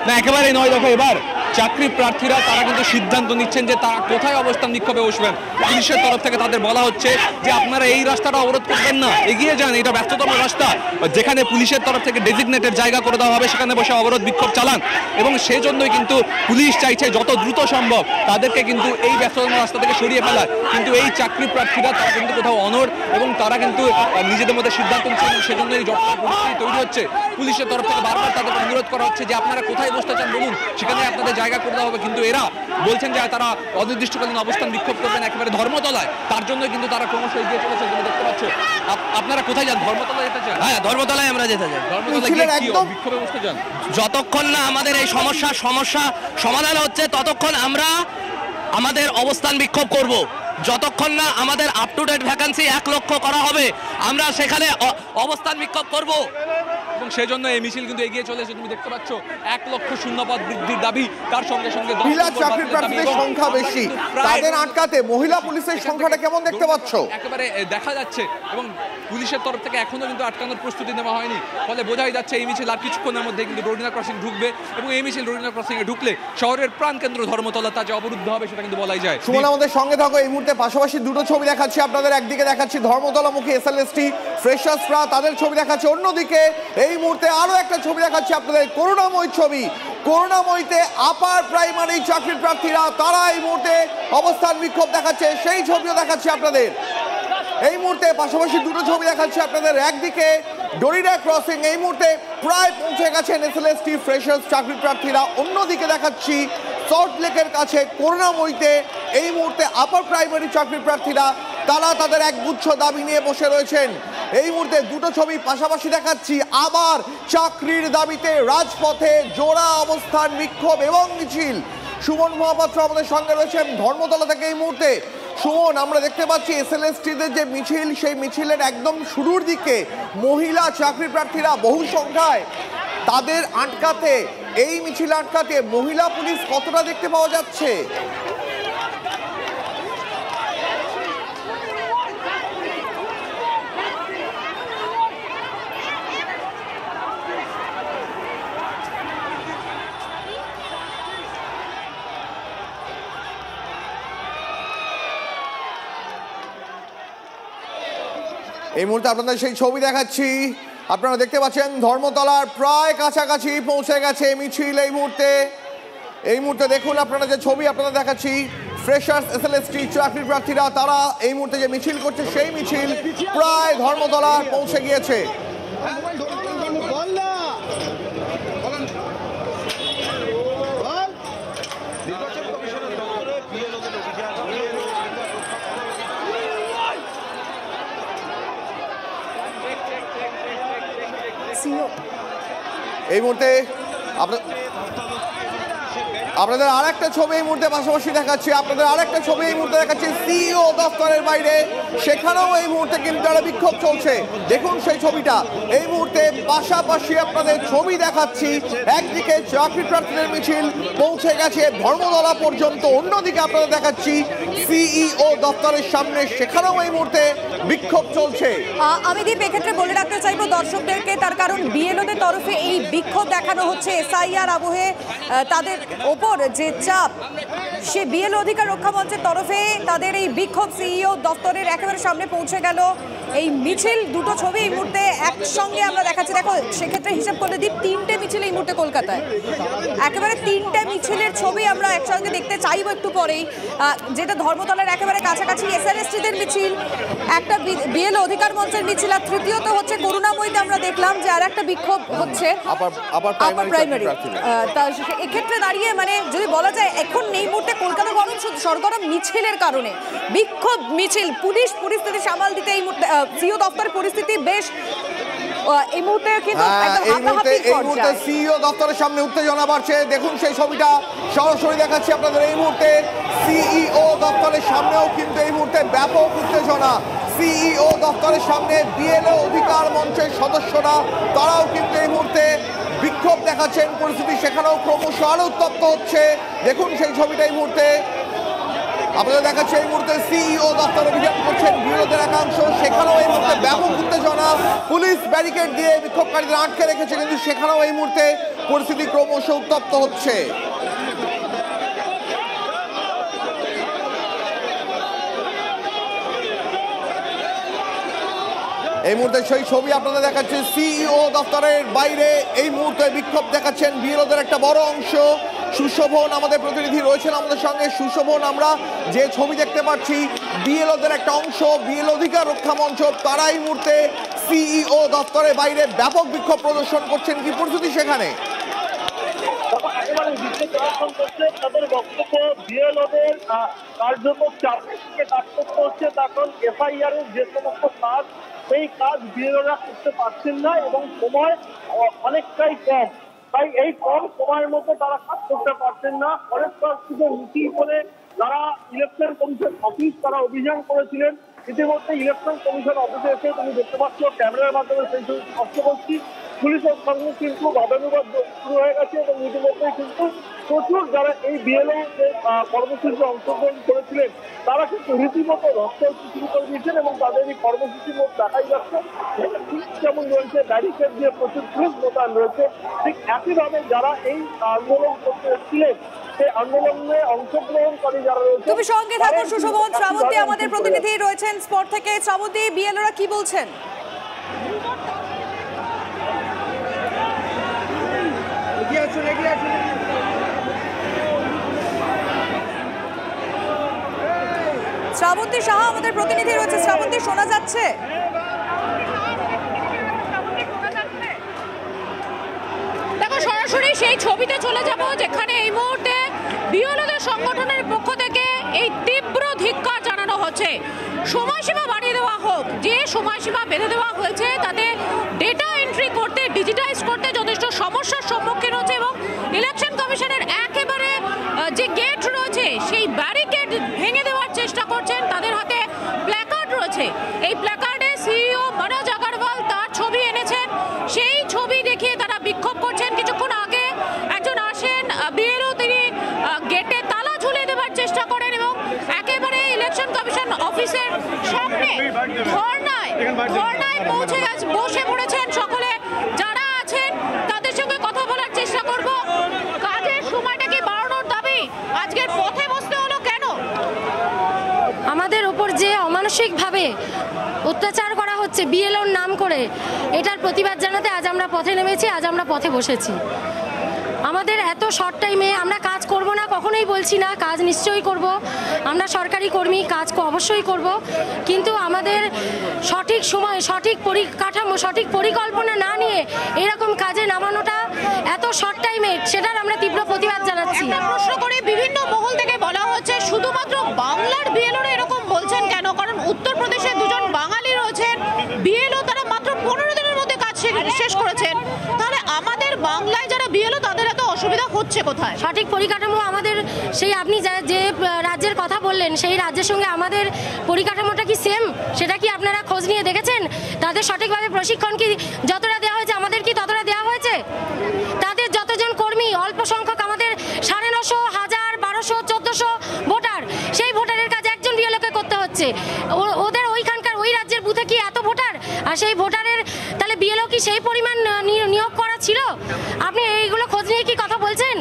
না, একেবারে নয়। দেখো, এবার চাকরি প্রার্থীরা তারা কিন্তু সিদ্ধান্ত নিচ্ছেন যে তারা কোথায় অবস্থান বিক্ষোভে বসবেন। পুলিশের তরফ থেকে তাদের বলা হচ্ছে যে আপনারা এই রাস্তাটা অবরোধ করবেন না, এগিয়ে যান, এটা ব্যস্ততম রাস্তা। যেখানে পুলিশের তরফ থেকে ডেজিগনেটেড জায়গা করে দেওয়া হবে সেখানে বসে অবরোধ বিক্ষোভ চালান। এবং সেই জন্যই কিন্তু পুলিশ চাইছে যত দ্রুত সম্ভব তাদেরকে কিন্তু এই ব্যস্ততম রাস্তা থেকে সরিয়ে ফেলার। কিন্তু এই চাকরি প্রার্থীরা তারা কিন্তু কোথাও অনড় এবং তারা কিন্তু নিজেদের মধ্যে সিদ্ধান্ত নিচ্ছেন। সেজন্য এই জটিল পরিস্থিতি তৈরি হচ্ছে। পুলিশের তরফ থেকে বারবার তাদেরকে অনুরোধ করা হচ্ছে যে আপনারা কোথায় বসতে চান বলুন, সেখানে আপনাদের জায়গা করে দেওয়া হবে। কিন্তু এরা বলছেন যে তারা অনির্দিষ্টকালীন অবস্থান বিক্ষোভ করবেন একেবারে ধর্মতলায়। তার জন্য কিন্তু তারা ক্রমশ এগিয়ে চলেছে। তুমি দেখতে পাচ্ছ। আপনারা কোথায় যান? ধর্মতলায় যেতে চান? হ্যাঁ, ধর্মতলায় আমরা যেতে চাই। ধর্মতলায় কি বিক্ষোভে বসতে চান? যতক্ষণ না আমাদের এই সমস্যা সমাধান হচ্ছে ততক্ষণ আমরা আমাদের অবস্থান বিক্ষোভ করব। যতক্ষণ না আমাদের আপ টু ডেট ভ্যাকান্সি 1 লক্ষ করা হবে আমরা সেখানে অবস্থান বিক্ষোভ করব। এবং সেই জন্য এই মিছিল কিন্তু এগিয়ে চলেছে। তুমি দেখতে পাচ্ছ 1 লক্ষ শূন্যপদ বৃদ্ধির দাবি, তার সঙ্গে সঙ্গে মহিলা চাকরি প্রার্থীদের সংখ্যা বেশি, তাদের আটকাতে মহিলা পুলিশের সংখ্যাটা কেমন দেখতে পাচ্ছ? একেবারে দেখা যাচ্ছে। এবং পুলিশের তরফ থেকে এখনো কিন্তু আটকানোর প্রস্তুতি নেওয়া হয়নি। ফলে বোঝাই যাচ্ছে এই মিছিল আর কিছুক্ষণের মধ্যে কিন্তু ডোরিনা ক্রসিং ঢুকবে। এবং এই মিছিল ডোরিনা ক্রসিং এ ঢুকলে শহরের প্রাণকেন্দ্র ধর্মতলা তা যে অবরুদ্ধ হবে সেটা কিন্তু বলাই যায়। সুমন, আমাদের সঙ্গে থাকো। এই মুহূর্তে পাশাপাশি দুটো ছবি দেখাচ্ছি আপনাদের। একদিকে দেখাচ্ছি ধর্মতলামুখী এসএলএসটি ফ্রেশার্সরা, তাদের ছবি দেখাচ্ছে। অন্যদিকে এই মুহূর্তে আরো একটা ছবি দেখাচ্ছি আপনাদের, করুণাময়ী ছবি। করুণাময়ীতে আপার প্রাইমারি চাকরি প্রার্থীরা তারা এই মুহূর্তে অবস্থান বিক্ষোভ দেখাচ্ছে, সেই ছবিও দেখাচ্ছি আপনাদের। এই মুহূর্তে পাশাপাশি দুটো ছবি দেখাচ্ছি আপনাদের। একদিকে ডোরিনা ক্রসিং, এই মুহূর্তে প্রায় পৌঁছে গেছেন এসএলএসটি ফ্রেশার্স চাকরি প্রার্থীরা। অন্যদিকে দেখাচ্ছি সল্ট লেকের কাছে করুণাময়ীতে এই মুহূর্তে আপার প্রাইমারি চাকরি প্রার্থীরা তারা তাদের একগুচ্ছ দাবি নিয়ে বসে রয়েছেন। এই মুহূর্তে দুটো ছবি পাশাপাশি দেখাচ্ছি। আবার চাকরির দাবিতে রাজপথে জোড়া অবস্থান বিক্ষোভ এবং মিছিল। সুমন মহাপাত্র আমাদের সঙ্গে রয়েছেন ধর্মতলা থেকে এই মুহূর্তে। সুমন, আমরা দেখতে পাচ্ছি এসএলএসটিদের যে মিছিল, সেই মিছিলের একদম শুরুর দিকে মহিলা চাকরি প্রার্থীরা বহু সংখ্যায়, তাদের আটকাতে, এই মিছিল আটকাতে মহিলা পুলিশ কতটা দেখতে পাওয়া যাচ্ছে? এই মুহূর্তে আপনাদের সেই ছবি দেখাচ্ছি। আপনারা দেখতে পাচ্ছেন ধর্মতলার প্রায় কাছাকাছি পৌঁছে গেছে মিছিল। এই মুহূর্তে দেখুন আপনারা যে ছবি আপনারা দেখাচ্ছি, ফ্রেশার্স এসএলএসটি চাকরি প্রার্থীরা তারা এই মুহূর্তে যে মিছিল করছে সেই মিছিল প্রায় ধর্মতলা পৌঁছে গিয়েছে। এই মুহূর্তে আপনাদের আরেকটা ছবি এই মুহূর্তে পাশাপাশি দেখাচ্ছি, সিইও দপ্তরের বাইরে, সেখানেও এই মুহূর্তে কিন্তু একটা বিক্ষোভ চলছে। দেখুন সেই ছবিটা এই মুহূর্তে পাশাপাশি আপনাদের ছবি দেখাচ্ছি। একদিকে চাকরি প্রার্থীদের মিছিল পৌঁছে গেছে ধর্মতলা পর্যন্ত, অন্যদিকে আপনাদের দেখাচ্ছি সিইও দপ্তরের সামনে, সেখানেও এই মুহূর্তে বিক্ষোভ চলছে। আমি দীপ এক্ষেত্রে বলে রাখতে চাইবো দর্শকদেরকে, তার কারণ বিএলওদের তরফে এই বিক্ষোভ দেখানো হচ্ছে। এসআইআর আবহে তাদের ওপর যে চাপ, সে বিএলও অধিকার রক্ষা মঞ্চের তরফে তাদের এই বিক্ষোভ সিইও দপ্তরের একেবারে সামনে পৌঁছে গেল। এই মিছিল, দুটো ছবি এই মুহূর্তে একসঙ্গে আমরা দেখাচ্ছি। দেখো সেক্ষেত্রে হিসাব করলে দীপ 3টে মিছিল এই মুহূর্তে কলকাতায়, একেবারে 3টে মিছিলের ছবি আমরা একসঙ্গে দেখতে চাইবো একটু পরেই। যেটা ধর্মতলার একেবারে কাছাকাছি এসএলএসটিদের মিছিল, একটা বিএলও অধিকার মঞ্চের মিছিল, আর তৃতীয়ত হচ্ছে করুণাময়ীতে আমরা দেখলাম যে আর একটা বিক্ষোভ হচ্ছে আপার প্রাইমারি। এক্ষেত্রে দাঁড়িয়ে মানে যদি বলা যায় এখন এই মুহূর্তে কলকাতা গরম সরগরম মিছিলের কারণে, বিক্ষোভ মিছিল, পুলিশ পরিস্থিতি সামাল দিতে এই মুহূর্তে সিইও দপ্তরের পরিস্থিতি বেশ এই মুহূর্তে কিন্তু সিইও দপ্তরের সামনে উত্তেজনা বাড়ছে। দেখুন সেই ছবিটা সরাসরি দেখাচ্ছি আপনাদের। এই মুহূর্তে সিইও দপ্তরের সামনেও কিন্তু এই মুহূর্তে ব্যাপক উত্তেজনা। সিইও দপ্তরের সামনে বিএলও অধিকার মঞ্চের সদস্যরা তারাও কিন্তু এই মুহূর্তে বিক্ষোভ দেখাচ্ছেন। পরিস্থিতি সেখানেও ক্রমশ আরো উত্তপ্ত হচ্ছে। দেখুন সেই ছবিটা এই মুহূর্তে আপনাদের দেখাচ্ছে। এই মুহূর্তে সিইও দপ্তর অভিযান করছেন বিরোধীদের একাংশ, সেখানেও এই মুহূর্তে ব্যাপক উত্তেজনা। পুলিশ ব্যারিকেড দিয়ে বিক্ষোভকারীদের আটকে রেখেছে, কিন্তু সেখানেও এই মুহূর্তে পরিস্থিতি ক্রমশ উত্তপ্ত হচ্ছে। এই মুহূর্তে সেই ছবি আপনাদের দেখাচ্ছে সিইও দপ্তরের বাইরে এই মুহূর্তে বিক্ষোভ দেখাচ্ছেন বিরোধীদের একটা বড় অংশ। সুশোভন আমাদের প্রতিনিধি রয়েছেন আমাদের সঙ্গে। সুশোভন, আমরা যে ছবি দেখতে পাচ্ছি বিএলওদের একটা অংশ, বিএলও অধিকার রক্ষা মঞ্চ, তারা এই মুহূর্তে সিইও দপ্তরের বাইরে ব্যাপক বিক্ষোভ প্রদর্শন করছেন। কি পরিস্থিতি সেখানে? তাদের বক্তব্য বিএলওদের কার্যকর চাপের থেকে কাজ করতে হচ্ছে, তখন এফআইআর এর যে সমস্ত কাজ সেই কাজ বিএলওরা করতে পারছেন না এবং সময় অনেকটাই কম। তাই এই কম সময়ের মধ্যে তারা কাজ করতে পারছেন না। অনেক প্রার্থীদের মিছিল করে যারা ইলেকশন কমিশন অফিস তারা অভিযান করেছিলেন। ইতিমধ্যে ইলেকশন কমিশন অফিসে এসে তুমি দেখতে পাচ্ছ ক্যামেরার মাধ্যমে সেই ছবি স্পষ্ট করছি, পুলিশের সঙ্গে কিন্তু বাদানুবাদ শুরু হয়ে গেছে এবং ইতিমধ্যে কিন্তু প্রচুর যারা এই বিএলও যে কর্মসূচিতে অংশগ্রহণ করেছিলেন তারা কিন্তু রীতিমতো রক্ত শুরু করে দিয়েছেন এবং তাদের এই কর্মসূচির মধ্যে দেখাই যাচ্ছে যেমন রয়েছে ব্যারিকেড দিয়ে প্রচুর পুলিশ মোতায়েন রয়েছে। ঠিক একইভাবে যারা এই আন্দোলন করতে এসেছিলেন সেই আন্দোলনে অংশগ্রহণকারী যারা রয়েছে। তুমি সঙ্গে থাকো সুশোভন। শ্রাবন্তী আমাদের প্রতিনিধি রয়েছেন স্পট থেকে। শ্রাবন্তী, বিএলওরা কি বলছেন? শ্রাবন্তী সাহা আমাদের প্রতিনিধি রয়েছে। শ্রাবন্তী, শোনা যাচ্ছে? দেখো সরাসরি সেই ছবিতে চলে যাব যেখানে এই মুহূর্তে বিএলওদের সংগঠনের পক্ষ থেকে এই তীব্র ধিক্কার জানানো হচ্ছে। সময়সীমা বাড়িয়ে দেওয়া হোক, যে সময়সীমা বেঁধে দেওয়া হয়েছে তাতে ডেটা এন্ট্রি করতে, ডিজিটাইজ করতে যথেষ্ট সমস্যার সম্মুখীন হচ্ছে এবং ইলেকশন কমিশনের একেবারে যে গেট রয়েছে সেই ব্যারিকেড ভেঙে দেওয়ার চেষ্টা করছেন। তাদের হাতে প্ল্যাকার্ড রয়েছে, এই প্ল্যাকার্ডে সিইও মনোজ আগরওয়াল তার ছবি এনেছেন, সেই ছবি দেখিয়ে তারা বিক্ষোভ করছেন। কিছুক্ষণ আগে একজন আসেন বিএলও, তিনি গেটে তালা ঝুলিয়ে দেওয়ার চেষ্টা করেন এবং একেবারে ইলেকশন কমিশন অফিসের সামনে ধর্নায় বসে পড়েছেন সকলে। যারা আছেন তাদের সঙ্গে কথা বলার চেষ্টা করব। কাজের সময়টাকে বাড়ানোর দাবি আজকের পথে বসতে হলো কেন? আমাদের উপর যে অমানসিকভাবে অত্যাচার করা হচ্ছে বিএলওর নাম করে, এটার প্রতিবাদ জানাতে আজ আমরা পথে নেমেছি, আজ আমরা পথে বসেছি। আমাদের এত শর্ট টাইমে আমরা কাজ করব না কখনোই বলছি না, কাজ নিশ্চয়ই করব, আমরা সরকারি কর্মী, কাজ অবশ্যই করব, কিন্তু আমাদের সঠিক সময়, সঠিক পরিকাঠামো, সঠিক পরিকল্পনা না নিয়ে এরকম কাজে নামানোটা এত শর্ট টাইমে, সেটার আমরা তীব্র প্রতিবাদ জানাচ্ছি। প্রশ্ন করে বিভিন্ন মহল থেকে বলা হচ্ছে শুধুমাত্র বাংলার বিএলওরা এরকম বলছেন কেন, কারণ উত্তরপ্রদেশে দুজন বাঙালি রয়েছেন বিএলও, তারা মাত্র 15 দিনের মধ্যে কাজ শেষ করেছেন, তাহলে আমাদের বাংলায় যারা বিএলও তাদের এত অসুবিধা হচ্ছে কোথায়? সঠিক পরিকাঠামো আমাদের, সেই আপনি যে রাজ্যের কথা বললেন সেই রাজ্যের সঙ্গে আমাদের পরিকাঠামোটা কি সেম, সেটা কি আপনারা খোঁজ নিয়ে দেখেছেন? তাদের সঠিকভাবে প্রশিক্ষণ কি যতটা দেওয়া হয়েছে আমাদের কি ততটা দেওয়া হয়েছে? তাদের যতজন কর্মী, অল্প সংখ্যক আমাদের 950, 1000, 1200, 1400 ভোটার, সেই ভোটারের কাজ একজন বিএলওকে করতে হচ্ছে। ওদের ওইখানকার ওই রাজ্যের বুথে কি এত ভোটার, আর সেই ভোটারের তাহলে বিএলও কি সেই পরিমাণ নিয়োগ করা ছিল? আপনি এইগুলো খোঁজ নিয়ে কি কথা বলছেন?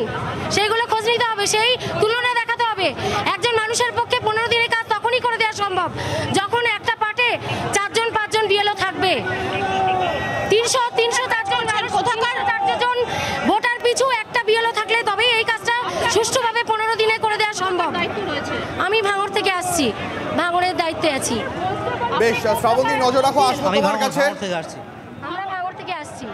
সেইগুলো খোঁজ নিতে হবে, সেই তুলনা দেখাতে হবে। একজন মানুষের পক্ষে 15 দিনের কাজ তখনই করে দেওয়া সম্ভব যখন একটা পার্টে 4-5 জন বিএলও থাকবে। 300-4 জন ভোটার পিছু একটা বিএলও থাকলে তবেই এই কাজটা সুষ্ঠুভাবে 15 দিনে করে দেওয়া সম্ভব। আমি ভাঙড় থেকে আসছি, ভাঙড়ের দায়িত্বে আছি। বেশ, শ্রাবন্তী নজর রাখো, আসবো তোমার কাছে। আমরা ভাঙড় থেকে আসছি।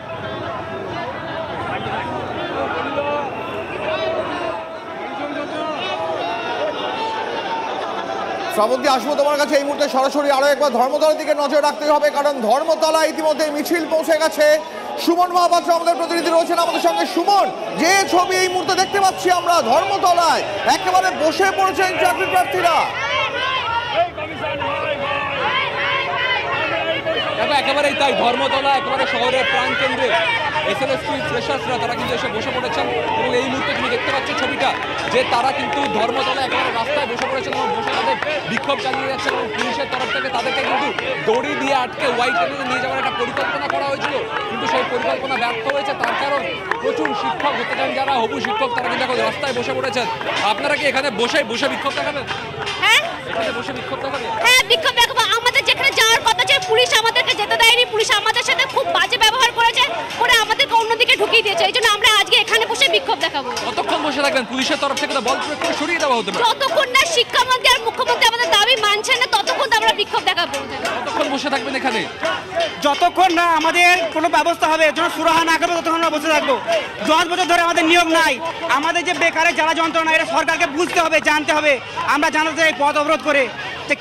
শ্রাবন্তী, আসবো তোমার কাছে। এই মুহূর্তে সরাসরি আরো একবার ধর্মতলার দিকে নজর রাখতে হবে, কারণ ধর্মতলা ইতিমধ্যে মিছিল পৌঁছে গেছে। সুমন মহাপাত্র আমাদের প্রতিনিধি রয়েছেন আমাদের সঙ্গে। সুমন, যে ছবি এই মুহূর্তে দেখতে পাচ্ছি আমরা ধর্মতলায়, একেবারে বসে পড়েছেন চাকরি প্রার্থীরা। একেবারেই তাই, ধর্মতলা একেবারে শহরের প্রাণকেন্দ্রে এসএলএসটি ফ্রেশার্সরা তারা কিন্তু এসে বসে পড়েছেন, এবং এই মুহূর্তে তুমি দেখতে পাচ্ছ ছবিটা যে তারা কিন্তু ধর্মতলা একেবারে রাস্তায় বসে পড়েছেন এবং বসে তাদের বিক্ষোভ চালিয়ে যাচ্ছেন, এবং পুলিশের তরফ থেকে তাদেরকে কিন্তু দড়ি দিয়ে আটকে হোয়াইট টেবিলে নিয়ে যাওয়ার একটা পরিকল্পনা করা হয়েছিল, কিন্তু সেই পরিকল্পনা ব্যর্থ হয়েছে। তার কারণ প্রচুর শিক্ষক হতে চান যারা হবু শিক্ষক, তারা কিন্তু এখন রাস্তায় বসে পড়েছেন। আপনারা কি এখানে বসে বিক্ষোভ দেখাবেন? হ্যাঁ, এখানে বসে বিক্ষোভ দেখাবেন? হ্যাঁ, বিক্ষোভ দেখাবো। আমাদের যেখানে যাওয়ার কথা ছিল পুলিশ আমাদেরকে যেতে দেয়নি, পুলিশ আমাদের সাথে খুব বাজে ব্যবহার করেছে, করে আমাদেরকে অন্যদিকে ঢুকিয়ে দিয়েছে। এই জন্য আমরা আজকে এখানে বসে বিক্ষোভ দেখাবো। কতক্ষণ বসে থাকবেন? পুলিশের তরফ থেকে তো বল প্রয়োগ করে সরিয়ে দেওয়া হতে পারে। যতক্ষণ না শিক্ষামন্ত্রী আর মুখ্যমন্ত্রী আমাদের দাবি মানছেন না ততক্ষণ আমরা বিক্ষোভ দেখাবো। কতক্ষণ বসে থাকবেন এখানে? যতক্ষণ না আমাদের কোনো ব্যবস্থা হবে, যখন সুরাহা না করবে ততক্ষণ আমরা বসে থাকবো। 10 বছর ধরে আমাদের নিয়োগ নাই, আমাদের যে বেকারের জ্বালা যন্ত্রণা, এটা সরকারকে বুঝতে হবে, জানতে হবে। আমরা জানাতে চাই পথ অবরোধ করে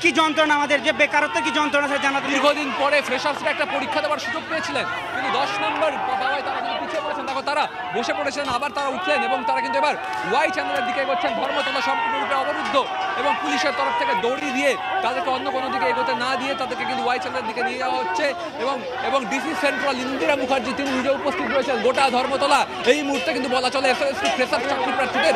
কি যন্ত্রণা, আমাদের যে বেকারত্ব কি যন্ত্রণা সেটা জানাতে। দীর্ঘদিন পরে ফ্রেশার্সরা একটা পরীক্ষা দেওয়ার সুযোগ পেয়েছিলেন, কিন্তু 10 নম্বর পাওয়ায় তারা কিন্তু পিছিয়ে পড়েছেন। দেখো তারা বসে পড়েছেন, আবার তারা উঠলেন, এবং তারা কিন্তু এবার ওয়াই চ্যানেলের দিকে এগোচ্ছেন। ধর্মতলা সম্পূর্ণরূপে অবরুদ্ধ, এবং পুলিশের তরফ থেকে দড়ি দিয়ে তাদেরকে অন্য কোনো দিকে এগোতে না দিয়ে তাদেরকে কিন্তু ওয়াই চ্যানেলের দিকে নিয়ে যাওয়া হচ্ছে। এবং ডিসি সেন্ট্রাল ইন্দিরা মুখার্জি তিনি নিজে উপস্থিত রয়েছেন। গোটা ধর্মতলা এই মুহূর্তে কিন্তু বলা চলে এসএলএসটি ফ্রেশার চাকরি প্রার্থীদের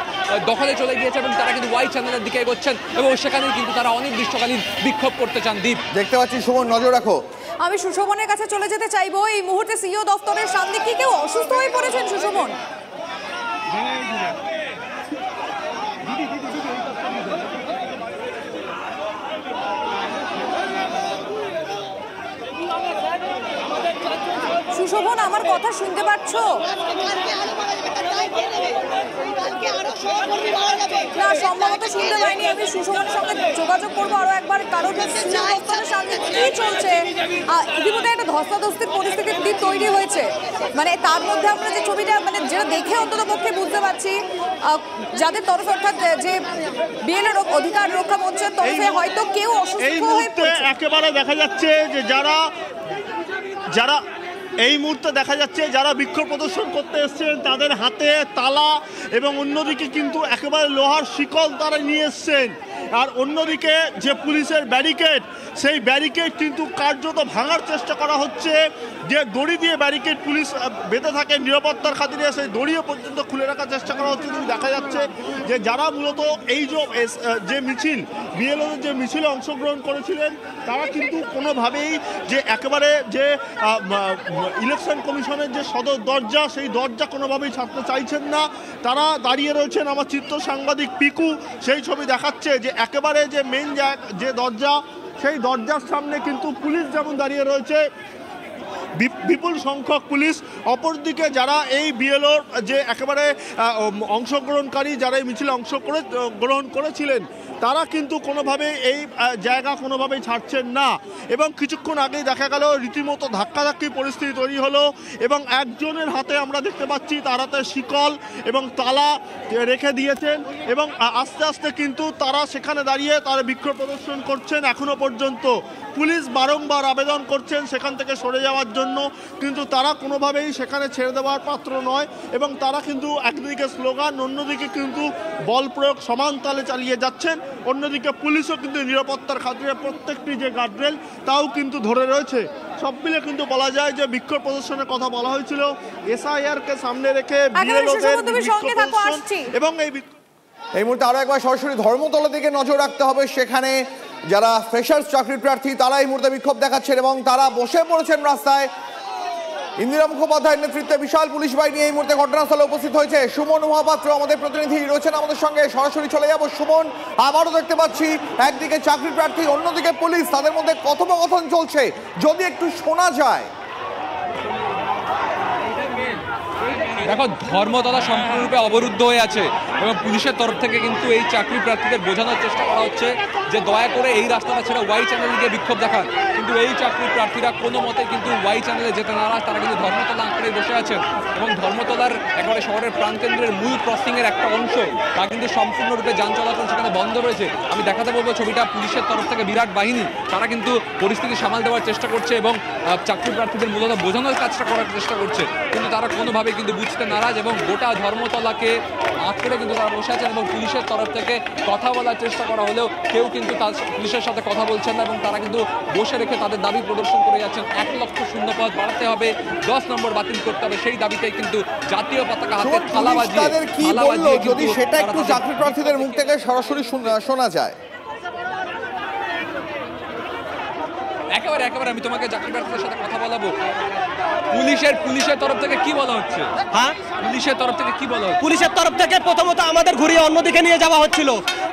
দখলে চলে গিয়েছে, এবং তারা কিন্তু ওয়াই চ্যানেলের দিকে এগোচ্ছেন, এবং সেখানেই কিন্তু তারা অনির্দিষ্টকালীন বিক্ষোভ করতে চান। দীপ, দেখতে পাচ্ছি, সুমন নজর রাখো। আমি সুশোভনের কাছে চলে যেতে চাইবো। এই মুহূর্তে সিইও দপ্তরের সামনে কি কেউ অসুস্থ হয়ে পড়েছেন সুশোভন? সুশোভন, আমার কথা শুনতে পাচ্ছ? না, সম্ভবত শুনতে পাইনি। আমি সুশোভনের সঙ্গে যোগাযোগ করবো আরো একবার, কারণ দপ্তরের সামনে কি চলছে। ইতিমধ্যে একটা ধস্তাধস্তির পরিস্থিতি তৈরি হয়েছে, মানে তার মধ্যে আমরা যে ছবিটা মানে যেটা দেখে অন্তত পক্ষে বুঝতে পারছি, যাদের তরফে অর্থাৎ যে বিএলওর অধিকার রক্ষা মঞ্চের তরফে হয়তো কেউ অসুস্থ হয়ে পড়েছে। একেবারে দেখা যাচ্ছে যে যারা এই মুহূর্তে দেখা যাচ্ছে যারা বিক্ষোভ প্রদর্শন করতে এসেছেন তাদের হাতে তালা, এবং অন্যদিকে কিন্তু একেবারে লোহার শিকল তারা নিয়ে এসছেন। আর অন্যদিকে যে পুলিশের ব্যারিকেড, সেই ব্যারিকেড কিন্তু কার্যত ভাঙার চেষ্টা করা হচ্ছে। যে দড়ি দিয়ে ব্যারিকেড পুলিশ বেঁধে থাকে নিরাপত্তার খাতিরে, সেই দড়িও পর্যন্ত খুলে রাখার চেষ্টা করা হচ্ছে। কিন্তু দেখা যাচ্ছে যে যারা মূলত এই যে মিছিল, বিএলওদের যে মিছিলে অংশগ্রহণ করেছিলেন, তারা কিন্তু কোনোভাবেই যে একেবারে যে ইলেকশন কমিশনের যে সদর দরজা, সেই দরজা কোনোভাবেই ছাড়তে চাইছেন না। তারা দাঁড়িয়ে রয়েছেন। আমার চিত্র সাংবাদিক পিকু সেই ছবি দেখাচ্ছে যে একেবারে যে মেইন যে দরজা, সেই দরজার সামনে কিন্তু পুলিশ যেমন দাঁড়িয়ে রয়েছে, বিপুল সংখ্যক পুলিশ, অপরদিকে যারা এই বিএলওর যে একেবারে অংশগ্রহণকারী, যারা এই মিছিলে গ্রহণ করেছিলেন, তারা কিন্তু কোনোভাবে এই জায়গা কোনোভাবেই ছাড়ছেন না। এবং কিছুক্ষণ আগেই দেখা গেল রীতিমতো ধাক্কাধাক্কি পরিস্থিতি তৈরি হলো এবং একজনের হাতে আমরা দেখতে পাচ্ছি তার হাতে শিকল এবং তালা রেখে দিয়েছেন এবং আস্তে আস্তে কিন্তু তারা সেখানে দাঁড়িয়ে তারা বিক্ষোভ প্রদর্শন করছেন। এখনো পর্যন্ত পুলিশ বারংবার আবেদন করছেন সেখান থেকে সরে যাওয়ার জন্য, কিন্তু তারা কোনোভাবেই সেখানে ছেড়ে দেওয়ার পাত্র নয় এবং তারা কিন্তু একদিকে স্লোগান, অন্যদিকে কিন্তু বল প্রয়োগ সমান তালে চালিয়ে যাচ্ছেন। অন্যদিকে পুলিশও কিন্তু নিরাপত্তার খাতিরে প্রত্যেকটি যে গার্ডরেল তাও কিন্তু ধরে রয়েছে। সব মিলে কিন্তু বলা যায় যে বিক্ষোভ প্রদর্শনের কথা বলা হয়েছিল, এসআইআর কে সামনে রেখে এবং এই মুহূর্তে আরো একবার সরাসরি ধর্মতলা দিকে নজর রাখতে হবে। সেখানে যারা ফ্রেশার্স চাকরি প্রার্থী তারা এই মুহূর্তে বিক্ষোভ দেখাচ্ছেন এবং তারা বসে পড়েছেন রাস্তায়। ইন্দিরা মুখোপাধ্যায়ের নেতৃত্বে বিশাল পুলিশ বাহিনী এই মুহূর্তে ঘটনাস্থলে উপস্থিত হয়েছে। সুমন মহাপাত্র আমাদের প্রতিনিধি রয়েছেন আমাদের সঙ্গে, সরাসরি চলে যাব। সুমন, আবারও দেখতে পাচ্ছি একদিকে চাকরি প্রার্থী, অন্যদিকে পুলিশ, তাদের মধ্যে কথোপকথন চলছে, যদি একটু শোনা যায়। দেখো, ধর্মতলা সম্পূর্ণরূপে অবরুদ্ধ হয়ে আছে এবং পুলিশের তরফ থেকে কিন্তু এই চাকরি প্রার্থীদের বোঝানোর চেষ্টা করা হচ্ছে যে দয়া করে এই রাস্তাটা ছেড়ে ওয়াই চ্যানেলে গিয়ে বিক্ষোভ দেখান, কিন্তু এই চাকরি প্রার্থীরা কোনো মতে কিন্তু ওয়াই চ্যানেলে যেতে নারাজ। তারা কিন্তু ধর্মতলা আঁকড়েই বসে আছেন এবং ধর্মতলার একেবারে শহরের প্রাণকেন্দ্রের মূল ক্রসিংয়ের একটা অংশ তা কিন্তু সম্পূর্ণরূপে যান চলাচল সেখানে বন্ধ রয়েছে। আমি দেখাতে বলবো ছবিটা, পুলিশের তরফ থেকে বিরাট বাহিনী, তারা কিন্তু পরিস্থিতি সামাল দেওয়ার চেষ্টা করছে এবং চাকরি প্রার্থীদের মূলত বোঝানোর কাজটা করার চেষ্টা করছে, কিন্তু তারা কোনোভাবেই কিন্তু বুঝতে নারাজ এবং গোটা ধর্মতলাকে আঁকড়ে কিন্তু তারা বসে আছেন এবং পুলিশের তরফ থেকে কথা বলার চেষ্টা করা হলেও কেউ কিন্তু তার পুলিশের সাথে কথা বলছেন না এবং তারা কিন্তু বসে রেখে তাদের দাবি প্রদর্শন করে যাচ্ছেন। 1 লক্ষ শূন্যপদ বাড়াতে হবে, 10 নম্বর বাতিল করতে হবে, সেই দাবিতেই কিন্তু জাতীয় পতাকা হাতে থালা বাজিয়ে যদি সেটা একটু চাকরি প্রার্থীদের মুখ থেকে সরাসরি শোনা যায়। একেবারে আমি তোমাকে চাকরি প্রার্থীদের সাথে কথা বলাবো। পুলিশের তরফ থেকে কি বলা হচ্ছে? হ্যাঁ, পুলিশের তরফ থেকে কি বলা হচ্ছে? পুলিশের তরফ থেকে প্রথমত আমাদের ঘুরিয়ে অন্যদিকে নিয়ে যাওয়া হচ্ছিল,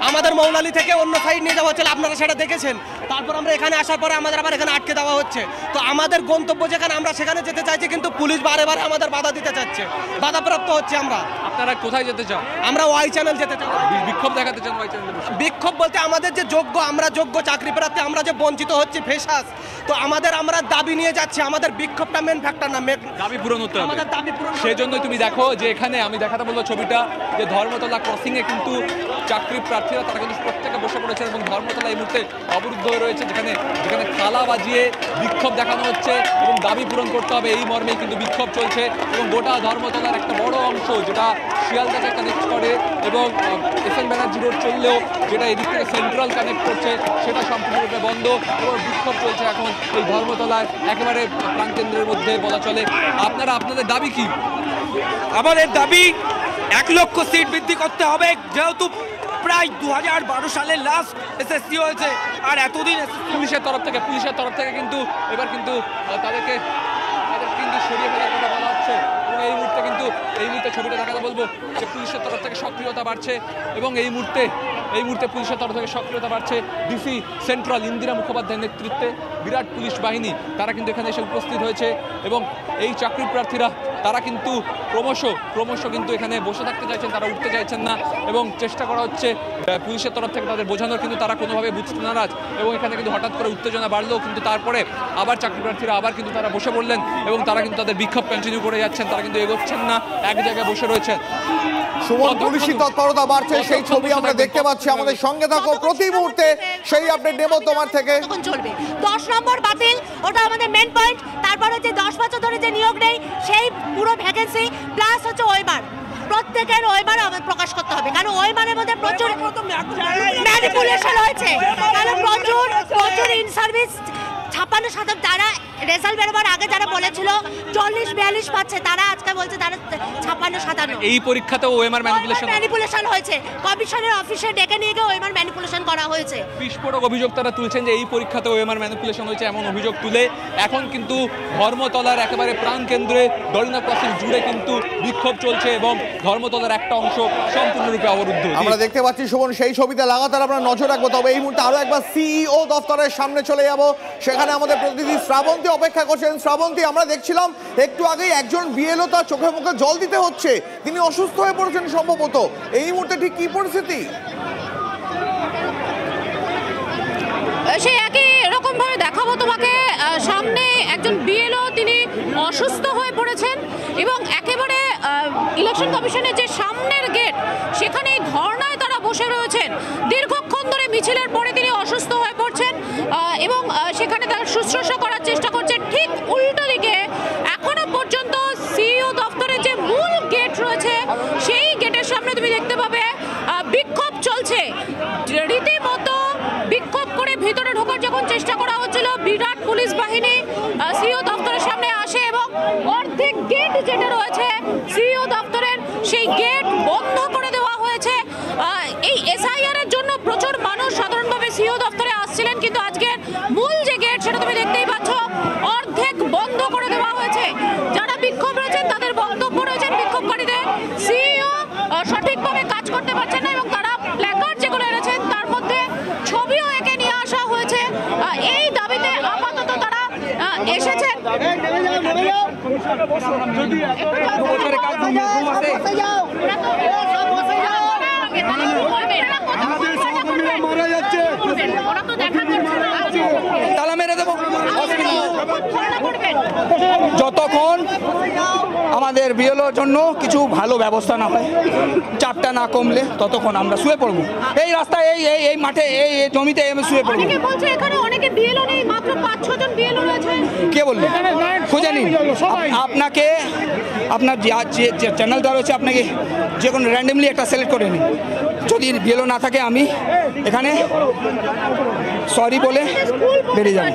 আমাদের মৌলালি থেকে অন্য সাইড নিয়ে যাওয়া হচ্ছিল, আপনারা সেটা দেখেছেন। তারপর আমরা এখানে আসার পরে আমাদের আবার এখানে আটকে দেওয়া হচ্ছে। তো আমাদের গন্তব্য যেখানে, আমরা সেখানে যেতে চাইছি, কিন্তু পুলিশ বারে বারে আমাদের বাধা দিতে চাচ্ছে, বাধাপ্রাপ্ত হচ্ছে। আপনারা কোথায় যেতে চান? আমরা ওয়াই চ্যানেল যেতে চাই। বিক্ষোভ দেখাতে চান ওয়াই চ্যানেলে? বিক্ষোভ বলতে আমাদের যে আমরা যোগ্য চাকরি প্রার্থী, আমরা যে বঞ্চিত হচ্ছি ফ্রেশার্স, তো আমরা দাবি নিয়ে যাচ্ছি। আমাদের বিক্ষোভটা মেন ফ্যাক্টর না, দাবি পূরণ হতে হবে। সেই জন্যই তুমি দেখো যে এখানে আমি দেখাতে বলবো ছবিটা, যে ধর্মতলা ক্রসিং এ কিন্তু চাকরি প্রার্থীরা তারা কিন্তু প্রত্যেকে বসে পড়েছেন এবং ধর্মতলা এই মুহূর্তে অবরুদ্ধ হয়ে রয়েছে, যেখানে থালা বাজিয়ে বিক্ষোভ দেখানো হচ্ছে এবং দাবি পূরণ করতে হবে, এই মর্মেই কিন্তু বিক্ষোভ চলছে। এবং গোটা ধর্মতলার একটা বড় অংশ যেটা শিয়ালদাকে কানেক্ট করে এবং এসএন ব্যানার্জি রোড চললেও যেটা এদিক থেকে সেন্ট্রাল কানেক্ট করছে সেটা সম্পূর্ণরূপে বন্ধ এবং বিক্ষোভ চলছে এখন এই ধর্মতলার একেবারে প্রাণকেন্দ্রের মধ্যে বলা চলে। আপনাদের দাবি কি? আমাদের দাবি 1 লক্ষ সিট বৃদ্ধি করতে হবে, যেহেতু প্রায় 2012 সালে লাস্ট এসএসসি হয়েছে আর এতদিন পুলিশের তরফ থেকে কিন্তু এবার কিন্তু তাদেরকে কিন্তু সরিয়ে ফেলার কথা বলা হচ্ছে এবং এই মুহূর্তে ছবিটা দেখাতে বলবো যে পুলিশের তরফ থেকে সক্রিয়তা বাড়ছে এবং এই মুহূর্তে পুলিশের তরফ থেকে সক্রিয়তা বাড়ছে। ডিসি সেন্ট্রাল ইন্দিরা মুখোপাধ্যায়ের নেতৃত্বে বিরাট পুলিশ বাহিনী তারা কিন্তু এখানে এসে উপস্থিত হয়েছে এবং এই চাকরি প্রার্থীরা তারা কিন্তু ক্রমশ কিন্তু এখানে বসে থাকতে চাইছেন, তারা উঠতে চাইছেন না এবং চেষ্টা করা হচ্ছে পুলিশের তরফ থেকে তাদের বোঝানোর, কিন্তু তারা কোনোভাবে বুঝতে নারাজ এবং এখানে কিন্তু হঠাৎ করে উত্তেজনা বাড়লেও কিন্তু তারপরে আবার চাকরি প্রার্থীরা আবার কিন্তু তারা বসে পড়লেন এবং তারা কিন্তু তাদের বিক্ষোভ কন্টিনিউ করে যাচ্ছেন, তারা কিন্তু এগোচ্ছেন না, এক জায়গায় বসে রয়েছেন। সুমন, পুলিশি তৎপরতা বাড়ছে, সেই ছবি আমরা দেখতে পাচ্ছি। আমাদের সঙ্গে থাকো, প্রতি মুহূর্তে সেই আপডেট নেব তোমার থেকে। চলবে 10 নম্বর বাতিল, ওটা আমাদের মেন পয়েন্ট। তারপর হচ্ছে 10 বছর ধরে যে নিয়োগ নেই সেই পুরো ভ্যাকেন্সি, প্লাস হচ্ছে ওইবার প্রত্যেকের ওইবার আমাদের প্রকাশ করতে হবে, কারণ ওইবারের মধ্যে প্রচুর ম্যানিপুলেশন হয়েছে, কারণ প্রচুর ইন সার্ভিস 56-57 তারা রেজাল্ট বেরোবার আগে যারা বলেছিল 40-42 পাচ্ছে, তারা আজকে বলছে তারা 56-57। এই পরীক্ষাতেও ওএমআর ম্যানিপুলেশন হয়েছে, কমিশনের অফিসে ডেকে নিয়ে গিয়ে ওএমআর ম্যানিপুলেশন করা হয়েছে। বিস্ফোরক অভিযোগ তারা তুলছেন যে এই পরীক্ষাতে ওএমআর ম্যানিপুলেশন হয়েছে, এমন অভিযোগ তুলে এখন কিন্তু ধর্মতলার একেবারে প্রাণকেন্দ্রে ডরিনা ক্রসিং জুড়ে কিন্তু বিক্ষোভ চলছে এবং ধর্মতলার একটা অংশ সম্পূর্ণরূপে অবরুদ্ধ। আমরা দেখতে পাচ্ছি শোভন, সেই ছবিতে লাগাতার আমরা নজর রাখবো। তবে এই মুহূর্তে আরো একবার সিইও দফতরের সামনে চলে যাব, সেখানে আমাদের প্রতিনিধি শ্রাবন্তী অপেক্ষা করছেন। শ্রাবন্তী, আমরা দেখছিলাম একটু আগেই একজন বিএলও তার চোখে মুখে জল দিতে হচ্ছে, তিনি অসুস্থ হয়ে পড়েছেন সম্ভবত। এই মুহূর্তে ঠিক কি পরিস্থিতি? সেই একই রকম ভাবে দেখাবো তোমাকে, সামনে একজন বিএলও তিনি অসুস্থ হয়ে পড়েছেন এবং একেবারে ইলেকশন কমিশনের যে সামনের গেট সেখানে ধর্নায় তারা বসে রয়েছেন। দীর্ঘক্ষণ ধরে মিছিলের পরে তিনি অসুস্থ হয়ে পড়ছেন এবং সেখানে তারা শুশ্রূষা করার চেষ্টা করছে। ঠিক উল্টো দিকে এখনো পর্যন্ত সিইও দপ্তরের যে মূল গেট রয়েছে সেই গেটের সামনে তুমি দেখতে পাবে বিক্ষোভ চলছে। রীতিমতো বিক্ষোভ করে ভিতরে ঢোকার যখন চেষ্টা করা হচ্ছিল, বিরাট পুলিশ বাহিনী সিইও দপ্তরের সামনে আসে এবং অর্ধেক গেট যেটা রয়েছে সিইও দপ্তরের সেই গেট বন্ধ করে দেওয়া হয়েছে। এই এসআইআর এর জন্য প্রচুর মানুষ সাধারণভাবে সিইও দপ্তরে আসছিলেন, কিন্তু আজকের মূল যে গেট সেটা তুমি দেখতেই পাচ্ছ অর্ধেক বন্ধ করে দেওয়া হয়েছে। যারা বিক্ষোভ রয়েছেন তাদের বক্তব্য রয়েছেন বিক্ষোভকারীদের সিইও সঠিকভাবে কাজ করতে পারছেন না এবং তারা প্ল্যাকার্ড যেগুলো এনেছেন তার মধ্যে ছবিও এঁকে নিয়ে আসা হয়েছে। এই দাবিতে আপাতত তারা এসেছেন। তালা মেরে দেবো যতক্ষণ আমাদের বিএলওর জন্য কিছু ভালো ব্যবস্থা না হয়, চাপটা না কমলে ততক্ষণ আমরা শুয়ে পড়বো। এই রাস্তায় এই মাঠে এই জমিতে আমি শুয়ে পড়বো। কে বললো? খুঁজে নিন। আপনাকে আপনার যে চ্যানেলটা রয়েছে আপনাকে যে কোনো র্যান্ডমলি একটা সিলেক্ট করে নিন। যদি বিএলও না থাকে আমি এখানে সরি বলে বেরিয়ে যাবো।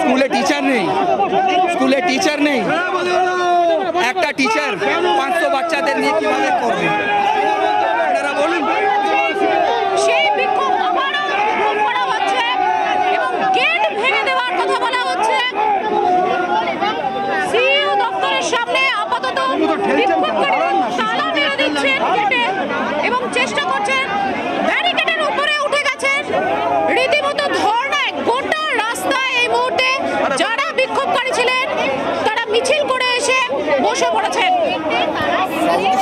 স্কুলে টিচার নেই, স্কুলে টিচার নেই। একটা টিচার 500 বাচ্চাদের নিয়ে কিভাবে করবে আপনারা বলুন? সেই বিক্ষোভ আবারও করা হচ্ছে এবং গেট ভেঙে দেওয়ার কথা বলা হচ্ছে। সিইও দপ্তরের সামনে আপাতত বিক্ষোভকারীরা তালা মেরে দিচ্ছেন গেটে এবং চেষ্টা করছেন, ব্যারিকেডের উপরে উঠে গেছেন। রীতিমতো ধর্নায় গোটা রাস্তায় এই মুহূর্তে যারা বিক্ষোভকারী ছিলেন তারা মিছিল করে এসে বসে পড়েছেন।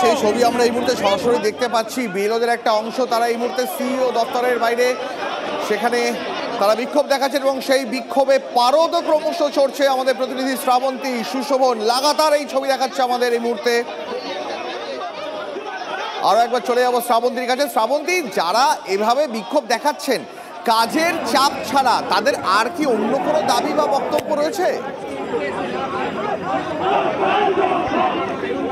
সেই ছবি আমরা এই মুহূর্তে সরাসরি দেখতে পাচ্ছি। বিএলওদের একটা অংশ তারা এই মুহূর্তে সিইও দপ্তরের বাইরে সেখানে তারা বিক্ষোভ দেখাচ্ছেন এবং সেই বিক্ষোভে পারদ ক্রমশ চড়ছে। আমাদের প্রতিনিধি শ্রাবন্তী, সুশোভন লাগাতার এই ছবি দেখাচ্ছে আমাদের এই মুহূর্তে। আরো একবার চলে যাবো শ্রাবন্তীর কাছে। শ্রাবন্তী, যারা এভাবে বিক্ষোভ দেখাচ্ছেন কাজের চাপ ছাড়া তাদের আর কি অন্য কোনো দাবি বা বক্তব্য রয়েছে?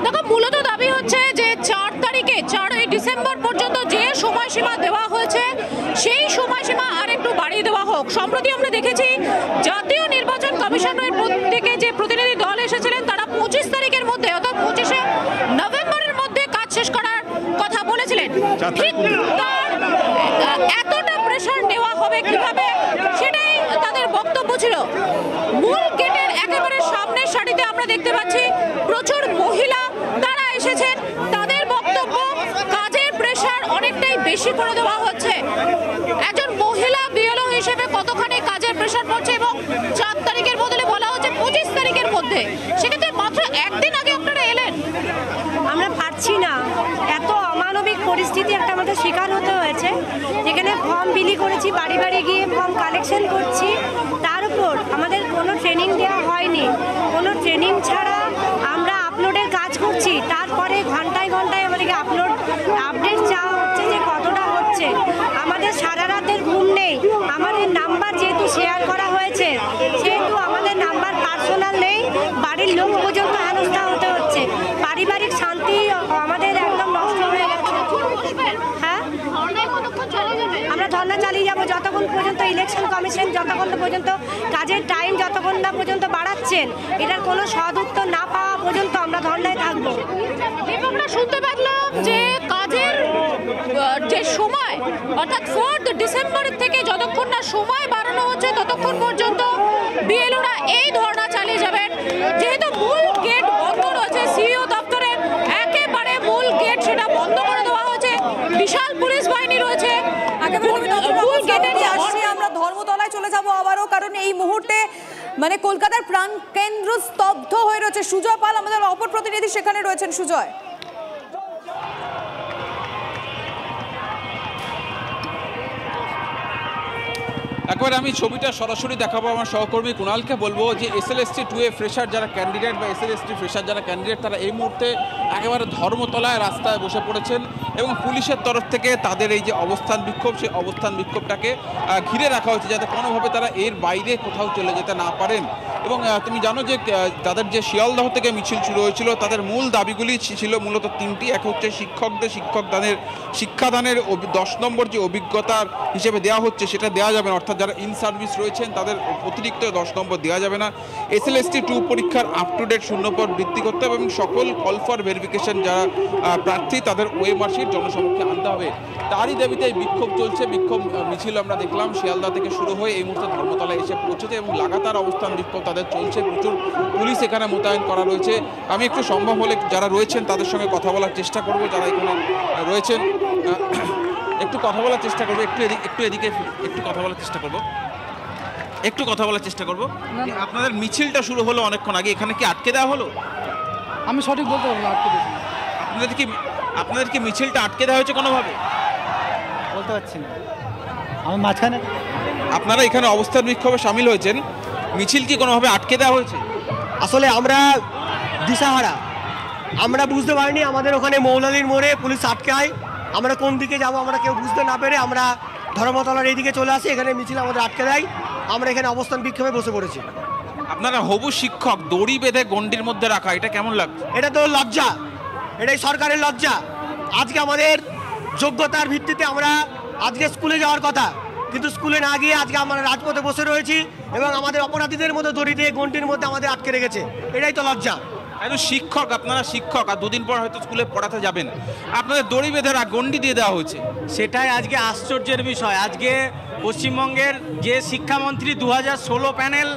দেখো, মূলত দাবি হচ্ছে যে 4 তারিখে 4ই ডিসেম্বর পর্যন্ত যে সময়সীমা দেওয়া হয়েছে সেই সময়সীমা আর একটু বাড়িয়ে দেওয়া হোক। সম্প্রতি আমরা দেখেছি জাতীয় নির্বাচন কমিশনের থেকে যে প্রতিনিধি দল এসেছিলেন তারা 25 তারিখের মধ্যে অর্থাৎ 25শে নভেম্বরের মধ্যে কাজ শেষ করার কথা বলেছিলেন। ঠিক তার এতটা প্রেশার নেওয়া হবে কিভাবে সেটাই তাদের বক্তব্য ছিল। মূল গেটের একেবারে সামনের সারিতে আমরা দেখতে পাচ্ছি প্রচুর মহিলা তারা এসেছেন। তাদের বক্তব্য কাজের প্রেশার অনেকটাই বেশি করে দেওয়া হচ্ছে। একজন মহিলা বিএলও হিসেবে কতখানি কাজের প্রেশার পড়ছে এবং 4 তারিখের বদলে বলা হচ্ছে 25 তারিখের মধ্যে। সেক্ষেত্রে মাত্র একদিন আগে আপনারা এলেন। আমরা পারছি না, এত অমানবিক পরিস্থিতি একটা আমাদের শিকার হতে হয়েছে, যেখানে ফর্ম বিলি করেছি, বাড়ি বাড়ি গিয়ে ফর্ম কালেকশন করছি, তার উপর আমাদের কোনো ট্রেনিং দেওয়া হয়নি। কোনো ট্রেনিং ছাড়া আমরা আপলোডের কাজ করছি, তারপরে ঘন্টায় ঘন্টায় আমাদেরকে আপডেট চাওয়া হচ্ছে যে কতটা হচ্ছে। আমাদের সারা রাতের ঘুম নেই। আমাদের নাম্বার যেহেতু শেয়ার করা হয়েছে সেহেতু আমাদের নাম্বার পার্সোনাল নেই, বাড়ির লোক পর্যন্ত হেনস্থা হতে হচ্ছে। পারিবারিক শান্তি আমাদের একদম নষ্ট হয়ে গেছে। হ্যাঁ, আমরা ধর্ণা চালিয়ে যাব যতক্ষণ পর্যন্ত ইলেকশন কমিশন যতক্ষণ পর্যন্ত কাজের টাইম যতক্ষণ না পর্যন্ত বাড়াচ্ছেন, এটার কোনো সদুত্তর না পাওয়া পর্যন্ত আমরা ধর্ণায় থাকবো। আমরা শুনতে পারলাম যে কাজের যে সময় অর্থাৎ 4 ডিসেম্বর থেকে যতক্ষণ না সময় বাড়ানো হচ্ছে ততক্ষণ পর্যন্ত বিএলওরা এই ধর্ণা চালিয়ে যাবেন। যেহেতু মূল গেট বন্ধ রয়েছে, সিইও দপ্তরের একেবারে মূল গেট সেটা বন্ধ করে দেওয়া হয়েছে, বিশাল পুলিশ বাহিনী রয়েছে। আমরা ধর্মতলায় চলে যাব আবারও, কারণ এই মুহূর্তে মানে কলকাতার প্রাণকেন্দ্র স্তব্ধ হয়ে রয়েছে। সুজয় পাল আমাদের অপর প্রতিনিধি সেখানে রয়েছেন। সুজয়, একবার আমি ছবিটা সরাসরি দেখাবো। আমার সহকর্মী কুণালকে বলবো যে SLST 2A ফ্রেশার যারা ক্যান্ডিডেট বা SLST ফ্রেশার যারা ক্যান্ডিডেট তারা এই মুহূর্তে একেবারে ধর্মতলায় রাস্তায় বসে পড়েছেন এবং পুলিশের তরফ থেকে তাদের এই যে অবস্থান বিক্ষোভ, সেই অবস্থান বিক্ষোভটাকে ঘিরে রাখা হয়েছে যাতে কোনোভাবে তারা এর বাইরে কোথাও চলে যেতে না পারেন। এবং তুমি জানো যে তাদের যে শিয়ালদহ থেকে মিছিল শুরু হয়েছিল তাদের মূল দাবিগুলি ছিল মূলত তিনটি। এক হচ্ছে শিক্ষকদের শিক্ষাদানের 10 নম্বর যে অভিজ্ঞতার হিসেবে দেওয়া হচ্ছে সেটা দেওয়া যাবে না, অর্থাৎ যারা ইন সার্ভিস রয়েছেন তাদের অতিরিক্ত 10 নম্বর দেওয়া যাবে না। SLST 2 পরীক্ষার আপ টু ডেট 0 নম্বর বৃদ্ধি করতে হবে এবং সকল কল ফর ভেরিফিকেশন যারা প্রার্থী তাদের ওয়েমার্কশিট জনসমক্ষে আনতে হবে। তারই দাবিতে এই বিক্ষোভ চলছে। বিক্ষোভ মিছিল আমরা দেখলাম শিয়ালদা থেকে শুরু হয়ে এই মুহূর্তে ধর্মতলায় এসে পৌঁছেছে এবং লাগাতার অবস্থান বিক্ষোভ তাদের চলছে। প্রচুর পুলিশ এখানে মোতায়েন করা রয়েছে। আমি একটু সম্ভব হলে যারা রয়েছেন তাদের সঙ্গে কথা বলার চেষ্টা করব, যারা এখানে রয়েছেন একটু কথা বলার চেষ্টা করবো। একটু কথা বলার চেষ্টা করবো। আপনাদের মিছিলটা শুরু হলো অনেকক্ষণ আগে, এখানে কি আটকে দেওয়া হলো? আমি সঠিক বলতে পারবো না, আটকে দিয়েছি। আপনাদের কি মিছিলটা আটকে দেওয়া হয়েছে কোনোভাবে? বলতে পারছি না, আমি মাঝখানে। আপনারা এখানে অবস্থান বিক্ষোভে সামিল হয়েছেন, মিছিল কি কোনোভাবে আটকে দেওয়া হয়েছে? আসলে আমরা দিশাহারা, আমরা বুঝতে পারিনি। আমাদের ওখানে মৌলালির মোড়ে পুলিশ আটকায়, আমরা কোন দিকে যাব আমরা কেউ বুঝতে না পেরে আমরা ধর্মতলার এইদিকে চলে আসি, এখানে মিছিল আমাদের আটকে দেয়। আমরা এখানে অবস্থান বিক্ষোভে বসে পড়েছি। আপনারা হবু শিক্ষক দড়ি বেঁধে গন্ডির মধ্যে রাখা, এটা কেমন লাগছে? এটা তো লজ্জা, এটাই সরকারের লজ্জা। আজকে আমাদের যোগ্যতার ভিত্তিতে আমরা আজকে স্কুলে যাওয়ার কথা, কিন্তু স্কুলে না গিয়ে আজকে আমরা রাজপথে বসে রয়েছি এবং আমাদের অপরাধীদের মধ্যে দড়ি দিয়ে গন্ডির মধ্যে আমাদের আটকে রেখেছে, এটাই তো লজ্জা। শিক্ষক, আপনারা শিক্ষক, আর দুদিন পর হয়তো স্কুলে পড়াতে যাবেন, আপনাদের দড়ি বেঁধে গন্ডি দিয়ে দেওয়া হয়েছে। সেটাই আজকে আশ্চর্যের বিষয়। আজকে পশ্চিমবঙ্গের যে শিক্ষামন্ত্রী 2016 প্যানেল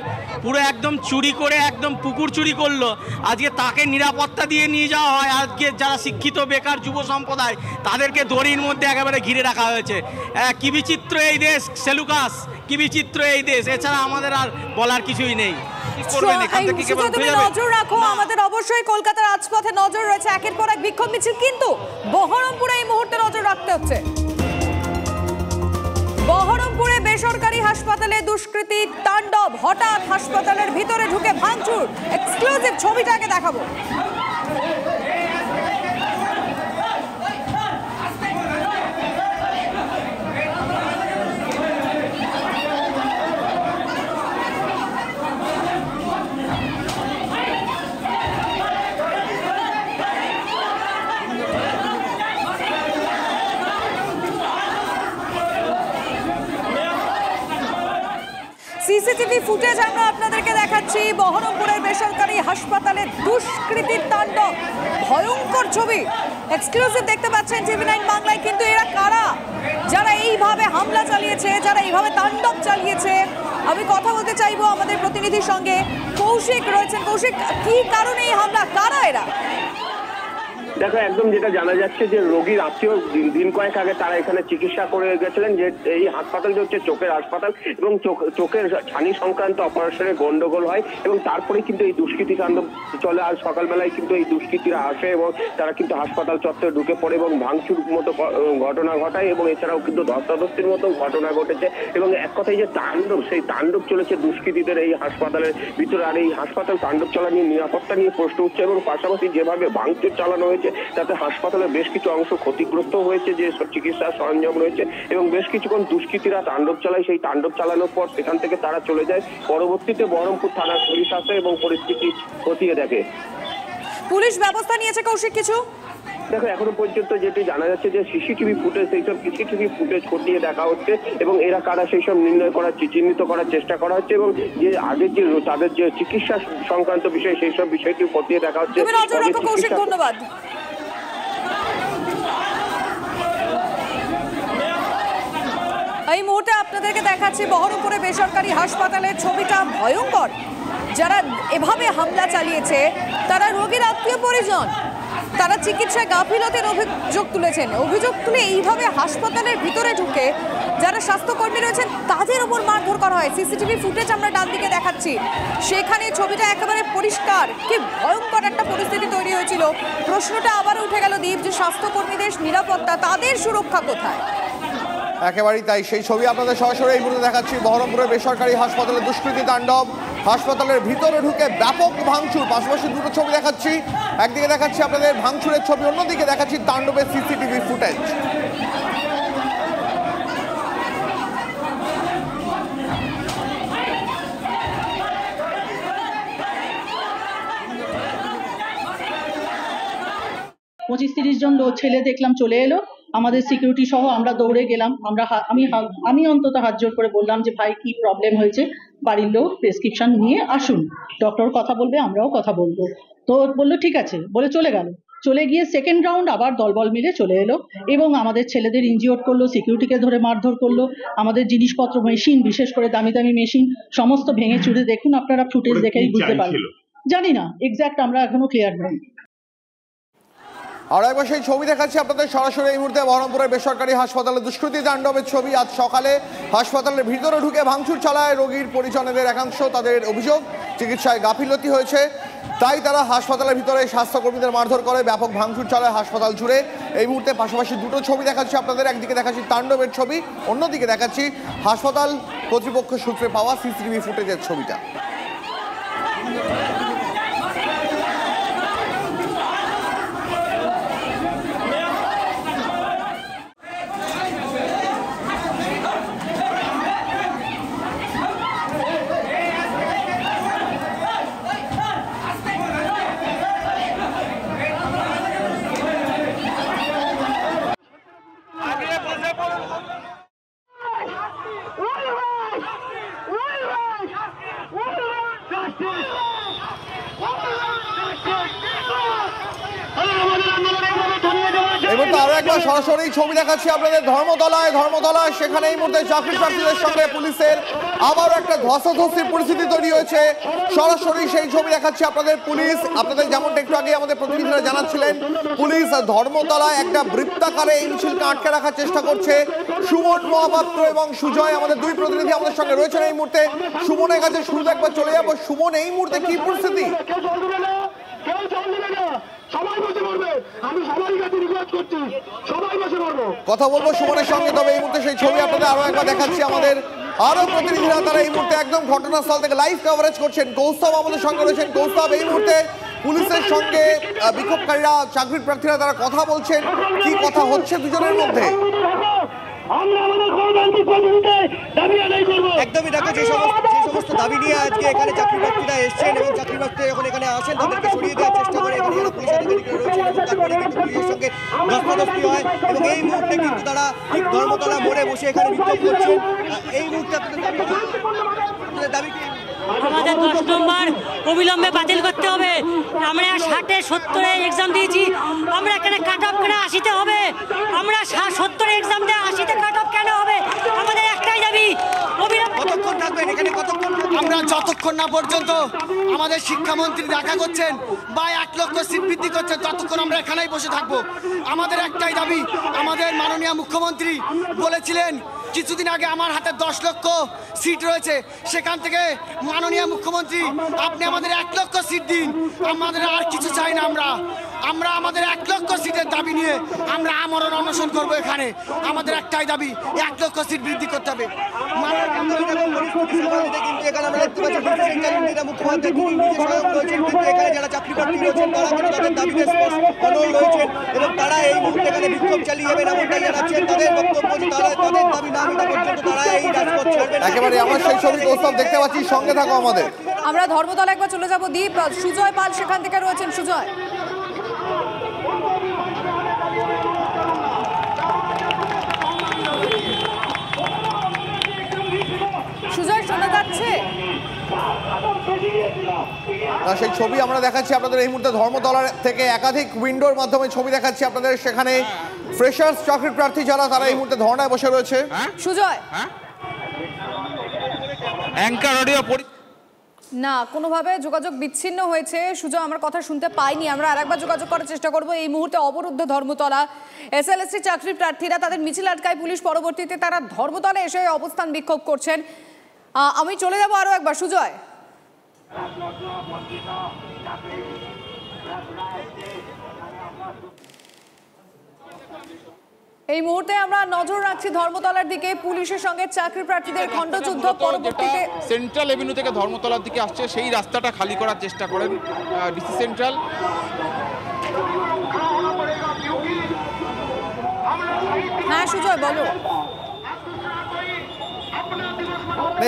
পুরো একদম চুরি করে একদম পুকুর চুরি করলো, আজকে তাকে নিরাপত্তা দিয়ে নিয়ে যাওয়া হয়। আজকে যারা শিক্ষিত বেকার যুব সম্প্রদায় তাদেরকে দড়ির মধ্যে একেবারে ঘিরে রাখা হয়েছে। কি বিচিত্র এই দেশ সেলুকাস, কি বিচিত্র এই দেশ, এছাড়া আমাদের আর বলার কিছুই নেই। নজর রাখো, আমাদের অবশ্যই কলকাতার রাজপথে নজর রয়েছে, একের পর এক বিক্ষোভ মিছিল, কিন্তু বহরমপুরে এই মুহূর্তে নজর রাখতে হচ্ছে। বহরমপুরে বেসরকারি হাসপাতালে দুষ্কৃতী তাণ্ডব, হঠাৎ হাসপাতালের ভিতরে ঢুকে ভাঙচুর। এক্সক্লুসিভ ছবিটাকে দেখাবো। সিসিটিভি ফুটেজ আমরা আপনাদেরকে দেখাচ্ছি। বহরমপুরের বেসরকারি হাসপাতালে দুষ্কৃতীর তাণ্ডব, ভয়ঙ্কর ছবি এক্সক্লুসিভ দেখতে পাচ্ছেন TV9 বাংলায়। কিন্তু এরা কারা যারা এইভাবে হামলা চালিয়েছে, যারা এইভাবে তাণ্ডব চালিয়েছে? আমি কথা বলতে চাইবো আমাদের প্রতিনিধির সঙ্গে, কৌশিক রয়েছেন। কৌশিক, কি কারণে এই হামলা, কারা এরা? দেখো, একদম যেটা জানা যাচ্ছে যে রোগীর আত্মীয় দিন কয়েক আগে তারা এখানে চিকিৎসা করে গেছিলেন, যে এই হাসপাতালটি হচ্ছে চোখের হাসপাতাল এবং চোখের ছানি সংক্রান্ত অপারেশনে গন্ডগোল হয় এবং তারপরে কিন্তু এই দুষ্কৃতী কাণ্ড চলে। আজ সকালবেলায় কিন্তু এই দুষ্কৃতীরা আসে এবং তারা কিন্তু হাসপাতাল চত্বরে ঢুকে পড়ে এবং ভাঙচুর মতো ঘটনা ঘটায় এবং এছাড়াও কিন্তু ধস্তাধস্তির মতো ঘটনা ঘটেছে। এবং এক কথায় যে তাণ্ডব, সেই তাণ্ডব চলেছে দুষ্কৃতীদের এই হাসপাতালের ভিতরে। আর এই হাসপাতাল তাণ্ডব চালা নিয়ে নিরাপত্তা নিয়ে প্রশ্ন উঠছে এবং পাশাপাশি যেভাবে ভাঙচুর চালানো হয়েছে তাতে হাসপাতালের বেশ কিছু অংশ ক্ষতিগ্রস্ত হয়েছে, যে চিকিৎসার সরঞ্জাম রয়েছে এবং বেশ কিছুক্ষণ দুষ্কৃতীরা তাণ্ডব চালায়। সেই তাণ্ডব চালানোর পর সেখান থেকে তারা চলে যায়। পরবর্তীতে বহরমপুর থানার পুলিশ আসে এবং পরিস্থিতি খতিয়ে দেখে। পুলিশ ব্যবস্থা নিয়েছে কৌশিক কিছু? দেখো এখনো পর্যন্ত যেটি জানা যাচ্ছে যে সিসিটিভি ফুটেজ, সেইসব সিসিটিভি ফুটেজ খতিয়ে দেখা হচ্ছে এবং এরা কারা সেই সব নির্ণয় করার চিহ্নিত করার চেষ্টা করা হচ্ছে এবং যে আগের যে তাদের যে চিকিৎসা সংক্রান্ত বিষয় সেই সব বিষয়টি খতিয়ে দেখা হচ্ছে। ধন্যবাদ। এই মুহূর্তে আপনাদেরকে দেখাচ্ছি বহরমপুরে বেসরকারি হাসপাতালের ছবিটা ভয়ঙ্কর। যারা এভাবে হামলা চালিয়েছে তারা রোগীর আত্মীয় পরিজন, তারা চিকিৎসায় গাফিলতির অভিযোগ তুলেছেন। অভিযোগ তুলে এইভাবে হাসপাতালের ভিতরে ঢুকে যারা স্বাস্থ্যকর্মী রয়েছেন তাদের উপর মারধর করা হয়। সিসিটিভি ফুটেজ আমরা ডান দিকে দেখাচ্ছি, সেখানে ছবিটা একেবারে পরিষ্কার। কি ভয়ঙ্কর একটা পরিস্থিতি তৈরি হয়েছিল। প্রশ্নটা আবার উঠে গেল দীপ, যে স্বাস্থ্যকর্মীদের নিরাপত্তা, তাদের সুরক্ষা কোথায়? একেবারেই তাই। সেই ছবি আপনাদের সরাসরি এই মুহূর্তে দেখাচ্ছি। বহরমপুরের বেসরকারি হাসপাতালে দুষ্কৃতী তাণ্ডব, হাসপাতালের ভিতরে ঢুকে ব্যাপক ভাঙচুর। পাশাপাশি দুটো ছবি দেখাচ্ছি, একদিকে দেখাচ্ছি আপনাদের ভাঙচুরের ছবি, অন্যদিকে দেখাচ্ছি তাণ্ডবের সিসিটিভি ফুটেজ। পঁচিশ 30 জন ছেলে দেখলাম চলে এলো, আমাদের সিকিউরিটি সহ আমরা দৌড়ে গেলাম। আমি অন্তত হাত জোর করে বললাম যে ভাই কি প্রবলেম হয়েছে, বাড়ির লোক প্রেসক্রিপশন নিয়ে আসুন, ডক্টর কথা বলবে, আমরাও কথা বলবো। তো বললো ঠিক আছে বলে চলে গেল। চলে গিয়ে সেকেন্ড রাউন্ড আবার দলবল মিলে চলে এলো এবং আমাদের ছেলেদের ইনজিওর করলো, সিকিউরিটিকে ধরে মারধর করলো। আমাদের জিনিসপত্র, মেশিন, বিশেষ করে দামি দামি মেশিন সমস্ত ভেঙে চুরে, দেখুন আপনারা ফুটেজ দেখেই বুঝতে পারবেন। জানি না এক্স্যাক্ট, আমরা এখনো ক্লিয়ার নই। আর একবার সেই ছবি দেখাচ্ছি আপনাদের সরাসরি এই মুহূর্তে বহরমপুরের বেসরকারি হাসপাতালে দুষ্কৃতী তাণ্ডবের ছবি। আজ সকালে হাসপাতালের ভিতরে ঢুকে ভাঙচুর চালায় রোগীর পরিজনেদের একাংশ। তাদের অভিযোগ চিকিৎসায় গাফিলতি হয়েছে, তাই তারা হাসপাতালের ভিতরে স্বাস্থ্যকর্মীদের মারধর করে, ব্যাপক ভাঙচুর চালায় হাসপাতাল জুড়ে। এই মুহূর্তে পাশাপাশি দুটো ছবি দেখাচ্ছি আপনাদের, একদিকে দেখাচ্ছি তাণ্ডবের ছবি, অন্যদিকে দেখাচ্ছি হাসপাতাল কর্তৃপক্ষ সূত্রে পাওয়া সিসিটিভি ফুটেজের ছবিটা। আরো একবার সরাসরি ছবি দেখাচ্ছি আপনাদের ধর্মতলায়। সেখানে এই মুহূর্তে চাকরি প্রার্থীদের সঙ্গে পুলিশের আবারও একটা ধস্তাধস্তির পরিস্থিতি তৈরি হয়েছে। সরাসরি সেই ছবি দেখাচ্ছি আপনাদের। পুলিশ, আপনাদের যেমনটা একটু আগে আমাদের প্রতিনিধিরা জানাচ্ছিলেন, পুলিশ ধর্মতলায় একটা বৃত্তাকারে এই মিছিলকে আটকে রাখার চেষ্টা করছে। সুমন মহাপাত্র এবং সুজয়, আমাদের দুই প্রতিনিধি আমাদের সঙ্গে রয়েছেন এই মুহূর্তে। সুমনের কাছে শুরুতে একবার চলে যাবো। সুমন, এই মুহূর্তে কি পরিস্থিতি? কথা বলবো সুমনের সঙ্গে, তবে এই মুহূর্তে সেই ছবি আপনাদের আরো একবার দেখাচ্ছি। আমাদের আরো প্রতিনিধিরা তারা এই মুহূর্তে একদম ঘটনাস্থল থেকে লাইভ কভারেজ করছেন। কৌস্তব আমাদের সঙ্গে রয়েছেন। কৌস্তব, এই মুহূর্তে পুলিশের সঙ্গে বিক্ষোভকারীরা, চাকরি প্রার্থীরা তারা কথা বলছেন, কি কথা হচ্ছে দুজনের মধ্যে? একদমই দেখো, যে সমস্ত দাবি নিয়ে আজকে এখানে চাকরি প্রার্থীরা এসছেন এবং চাকরি প্রার্থীরা যখন এখানে আসেন তাদেরকে সরিয়ে দেওয়ার চেষ্টা করে এখানে যারা পুলিশ আধিকারিকরা রয়েছেন এবং তারপরে কিন্তু পুলিশের সঙ্গে ধস্তাধস্তি হয় এবং এই মুহূর্তে কিন্তু তারা ঠিক ধর্মতলা মোড়ে বসে এখানে বিক্ষোভ করছেন। এই মুহূর্তে আপনাদের দাবি কি? আমাদের 10 নম্বর অবিলম্বে বাতিল করতে হবে। আমরা 60-এ 70-এ এক্সাম দিয়েছি, আমরা এখানে কাট অফ করে 80-তে হবে। আমরা 70-এ এক্সাম দিয়ে 80-তে কাট অফ কেন হবে? আমাদের একটাই দাবি, কতক্ষণ থাকবেন এখানে? কতক্ষণ? আমরা যতক্ষণ না পর্যন্ত আমাদের শিক্ষামন্ত্রী দেখা করছেন বা 1 লক্ষ সিট বৃদ্ধি করছেন ততক্ষণ আমরা এখানেই বসে থাকবো। আমাদের একটাই দাবি, আমাদের মাননীয় মুখ্যমন্ত্রী বলেছিলেন কিছুদিন আগে আমার হাতে 10 লক্ষ সিট রয়েছে, সেখান থেকে মাননীয় মুখ্যমন্ত্রী আপনি আমাদের 1 লক্ষ সিট দিন, আমাদের আর কিছু চাই না। আমরা আমাদের 1 লক্ষ সিটের দাবি নিয়ে আমরা আমরণ অনশন করবো এখানে। আমাদের একটাই দাবি, 1 লক্ষ সিট বৃদ্ধি করতে হবে। যারা চাকরি প্রার্থী রয়েছেন তারা কিন্তু তাদের দাবিতে অনড় রয়েছেন এবং তারা এই মুহূর্তে এখানে বিক্ষোভ চালিয়ে যাবেন এমনটাই জানাচ্ছেন। তাদের বক্তব্য, তাদের দাবি না মেটা পর্যন্ত তারা এই রাজপথ ছাড়বেন। একেবারে আমরা সেই ছবি প্রস্তাব দেখতে পাচ্ছি, সঙ্গে থাকো আমাদের। আমরা ধর্মতলা একবার চলে যাব। দীপ, সুজয় পাল সেখান থেকে রয়েছেন। সুজয়, লাগছে? সেই ছবি আমরা দেখাচ্ছি আপনাদের এই মুহূর্তে ধর্মতলা থেকে একাধিক উইন্ডোর মাধ্যমে ছবি দেখাচ্ছি আপনাদের। সেখানে ফ্রেশার্স চাকরি প্রার্থী যারা তারা এই মুহূর্তে ধর্নায় বসে রয়েছে। সুজয়, অ্যাঙ্কার অডিও না, কোনোভাবে যোগাযোগ বিচ্ছিন্ন হয়েছে। সুজয় আমার কথা শুনতে পাইনি। আমরা আরেকবার যোগাযোগ করার চেষ্টা করব। এই মুহূর্তে অবরুদ্ধ ধর্মতলা। এসএলএসটি চাকরি প্রার্থীরা তাদের মিছিল আটকায় পুলিশ, পরবর্তীতে তারা ধর্মতলা এসে অবস্থান বিক্ষোভ করছেন। আমি চলে যাব আরো একবার। সুজয়, এই মুহূর্তে আমরা নজর রাখছি ধর্মতলার দিকে। পুলিশের সঙ্গে চাকরি প্রার্থীদের খণ্ডযুদ্ধ, পরবর্তীতে সেন্ট্রাল এভিনিউ থেকে ধর্মতলার দিকে আসছে সেই রাস্তাটা খালি করার চেষ্টা করেন ডিসি সেন্ট্রাল। হ্যাঁ সুজয়, বলো।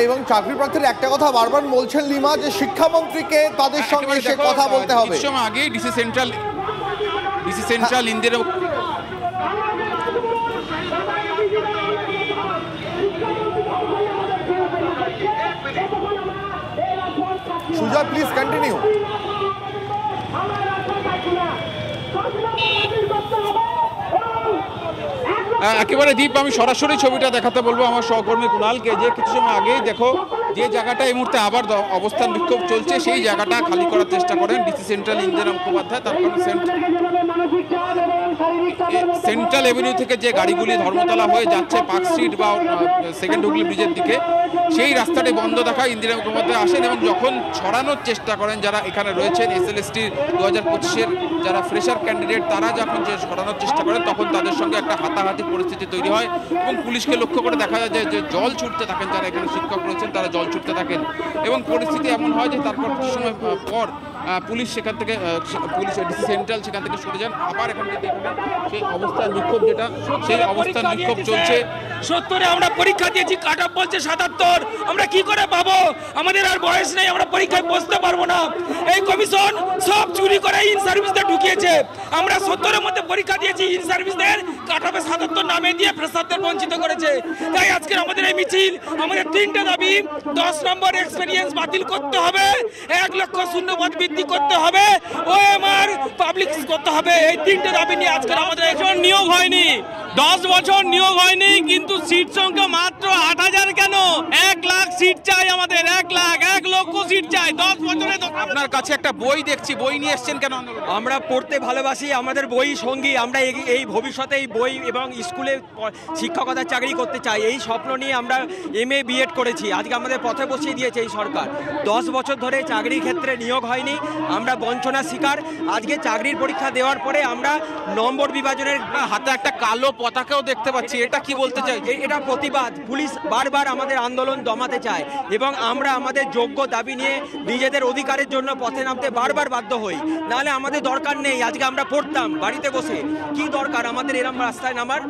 এবং চাকরি প্রার্থীর একটা কথা বারবার বলছেন লিমা, যে শিক্ষামন্ত্রীকে তাদের সঙ্গে সে কথা বলতে হবে। কিছু সময় আগেই DC central Indira Sujay, please continue. একেবারে দীপ, আমি সরাসরি ছবিটা দেখাতে বলবো আমার সহকর্মী কুণালকে, যে কিছু সময় আগেই দেখো যে জায়গাটা এই মুহূর্তে আবার অবস্থান বিক্ষোভ চলছে সেই জায়গাটা খালি করার চেষ্টা করেন ডিসি সেন্ট্রাল ইন্দিরা মুখোপাধ্যায়। তার কারণ সেন্ট্রাল এভিনিউ থেকে যে গাড়িগুলি ধর্মতলা হয়ে যাচ্ছে পার্ক স্ট্রিট বা সেকেন্ড হুগলি ব্রিজের দিকে, সেই রাস্তাটি বন্ধ দেখায় ইন্দিরা মুখোপাধ্যায় আসেন এবং যখন ছড়ানোর চেষ্টা করেন যারা এখানে রয়েছেন এসএলএসটি 2025-এর যারা ফ্রেশার ক্যান্ডিডেট, তারা যখন যে ছড়ানোর চেষ্টা করেন তখন তাদের সঙ্গে একটা হাতাহাতি পরিস্থিতি তৈরি হয় এবং পুলিশকে লক্ষ্য করে দেখা যায় যে জল ছুটতে থাকেন যারা এখানে শিক্ষক রয়েছেন, তারা জল ছুটতে থাকেন এবং পরিস্থিতি এমন হয় যে তারপর কিছু সময় পর পুলিশ সেখান থেকে ডিসি সেন্ট্রাল সেখান থেকে সরে যান। আবার এখান থেকে সেই অবস্থান বিক্ষোভ সেই অবস্থান বিক্ষোভ চলছে। 70-এ আমরা পরীক্ষা দিয়েছি, কাট অফ বলছে 77, আমরা কি করে পাবো? আমাদের আর বয়স নেই, আমরা পরীক্ষায় বসতে পারবো না। এই কমিশন সব চুরি করে ইন সার্ভিসদের ঢুকিয়েছে। আমরা 70-এর মধ্যে পরীক্ষা দিয়েছি, ইন সার্ভিসদের কাট অফে 77 নামে দিয়ে ফ্রেশারদের বঞ্চিত করেছে। তাই আজকে আমাদের এই মিছিল, আমাদের 3টে দাবি: 10 নম্বর এক্সপেরিয়েন্স বাতিল করতে হবে, 1 লক্ষ শূন্যপদ বৃদ্ধি করতে হবে, ওএমআর পাবলিক করতে হবে। এই 3টে দাবি নিয়ে আজকে আমাদের এখন নিয়োগ হয়নি, 10 বছর নিয়োগ হয়নি, কিন্তু সিট সংখ্যা মাত্র 8000 কেন? 1 লাখ সিট চাই আমাদের, 1 লক্ষ সিট চাই 10 বছরে। আপনার কাছে একটা বই দেখছি, বই নিয়ে এসছেন কেন? আমরা পড়তে ভালোবাসি, আমাদের বই সঙ্গী। আমরা এই ভবিষ্যতে এই বই এবং স্কুলে শিক্ষকতার চাকরি করতে চাই, এই স্বপ্ন নিয়ে আমরা MA B.Ed করেছি। আজকে আমাদের পথে বসিয়ে দিয়েছে এই সরকার। 10 বছর ধরে চাকরির ক্ষেত্রে নিয়োগ হয়নি, আমরা বঞ্চনার শিকার। আজকে চাকরির পরীক্ষা দেওয়ার পরে আমরা নম্বর বিভাজনের হাতে একটা কালো পতাকাও দেখতে পাচ্ছি, এটা কি বলতে চাই? এটা প্রতিবাদ। পুলিশ বারবার আমাদের আন্দোলন দমাতে চায় এবং আমরা আমাদের যোগ্য দাবি নিয়ে নিজেদের অধিকারের জন্য পথে নামতে বারবার বাধ্য হই। নাহলে আমাদের দরকার নেই, আজকে আমরা পড়তাম বাড়িতে বসে, কি দরকার আমাদের এরকম রাস্তায় নামার?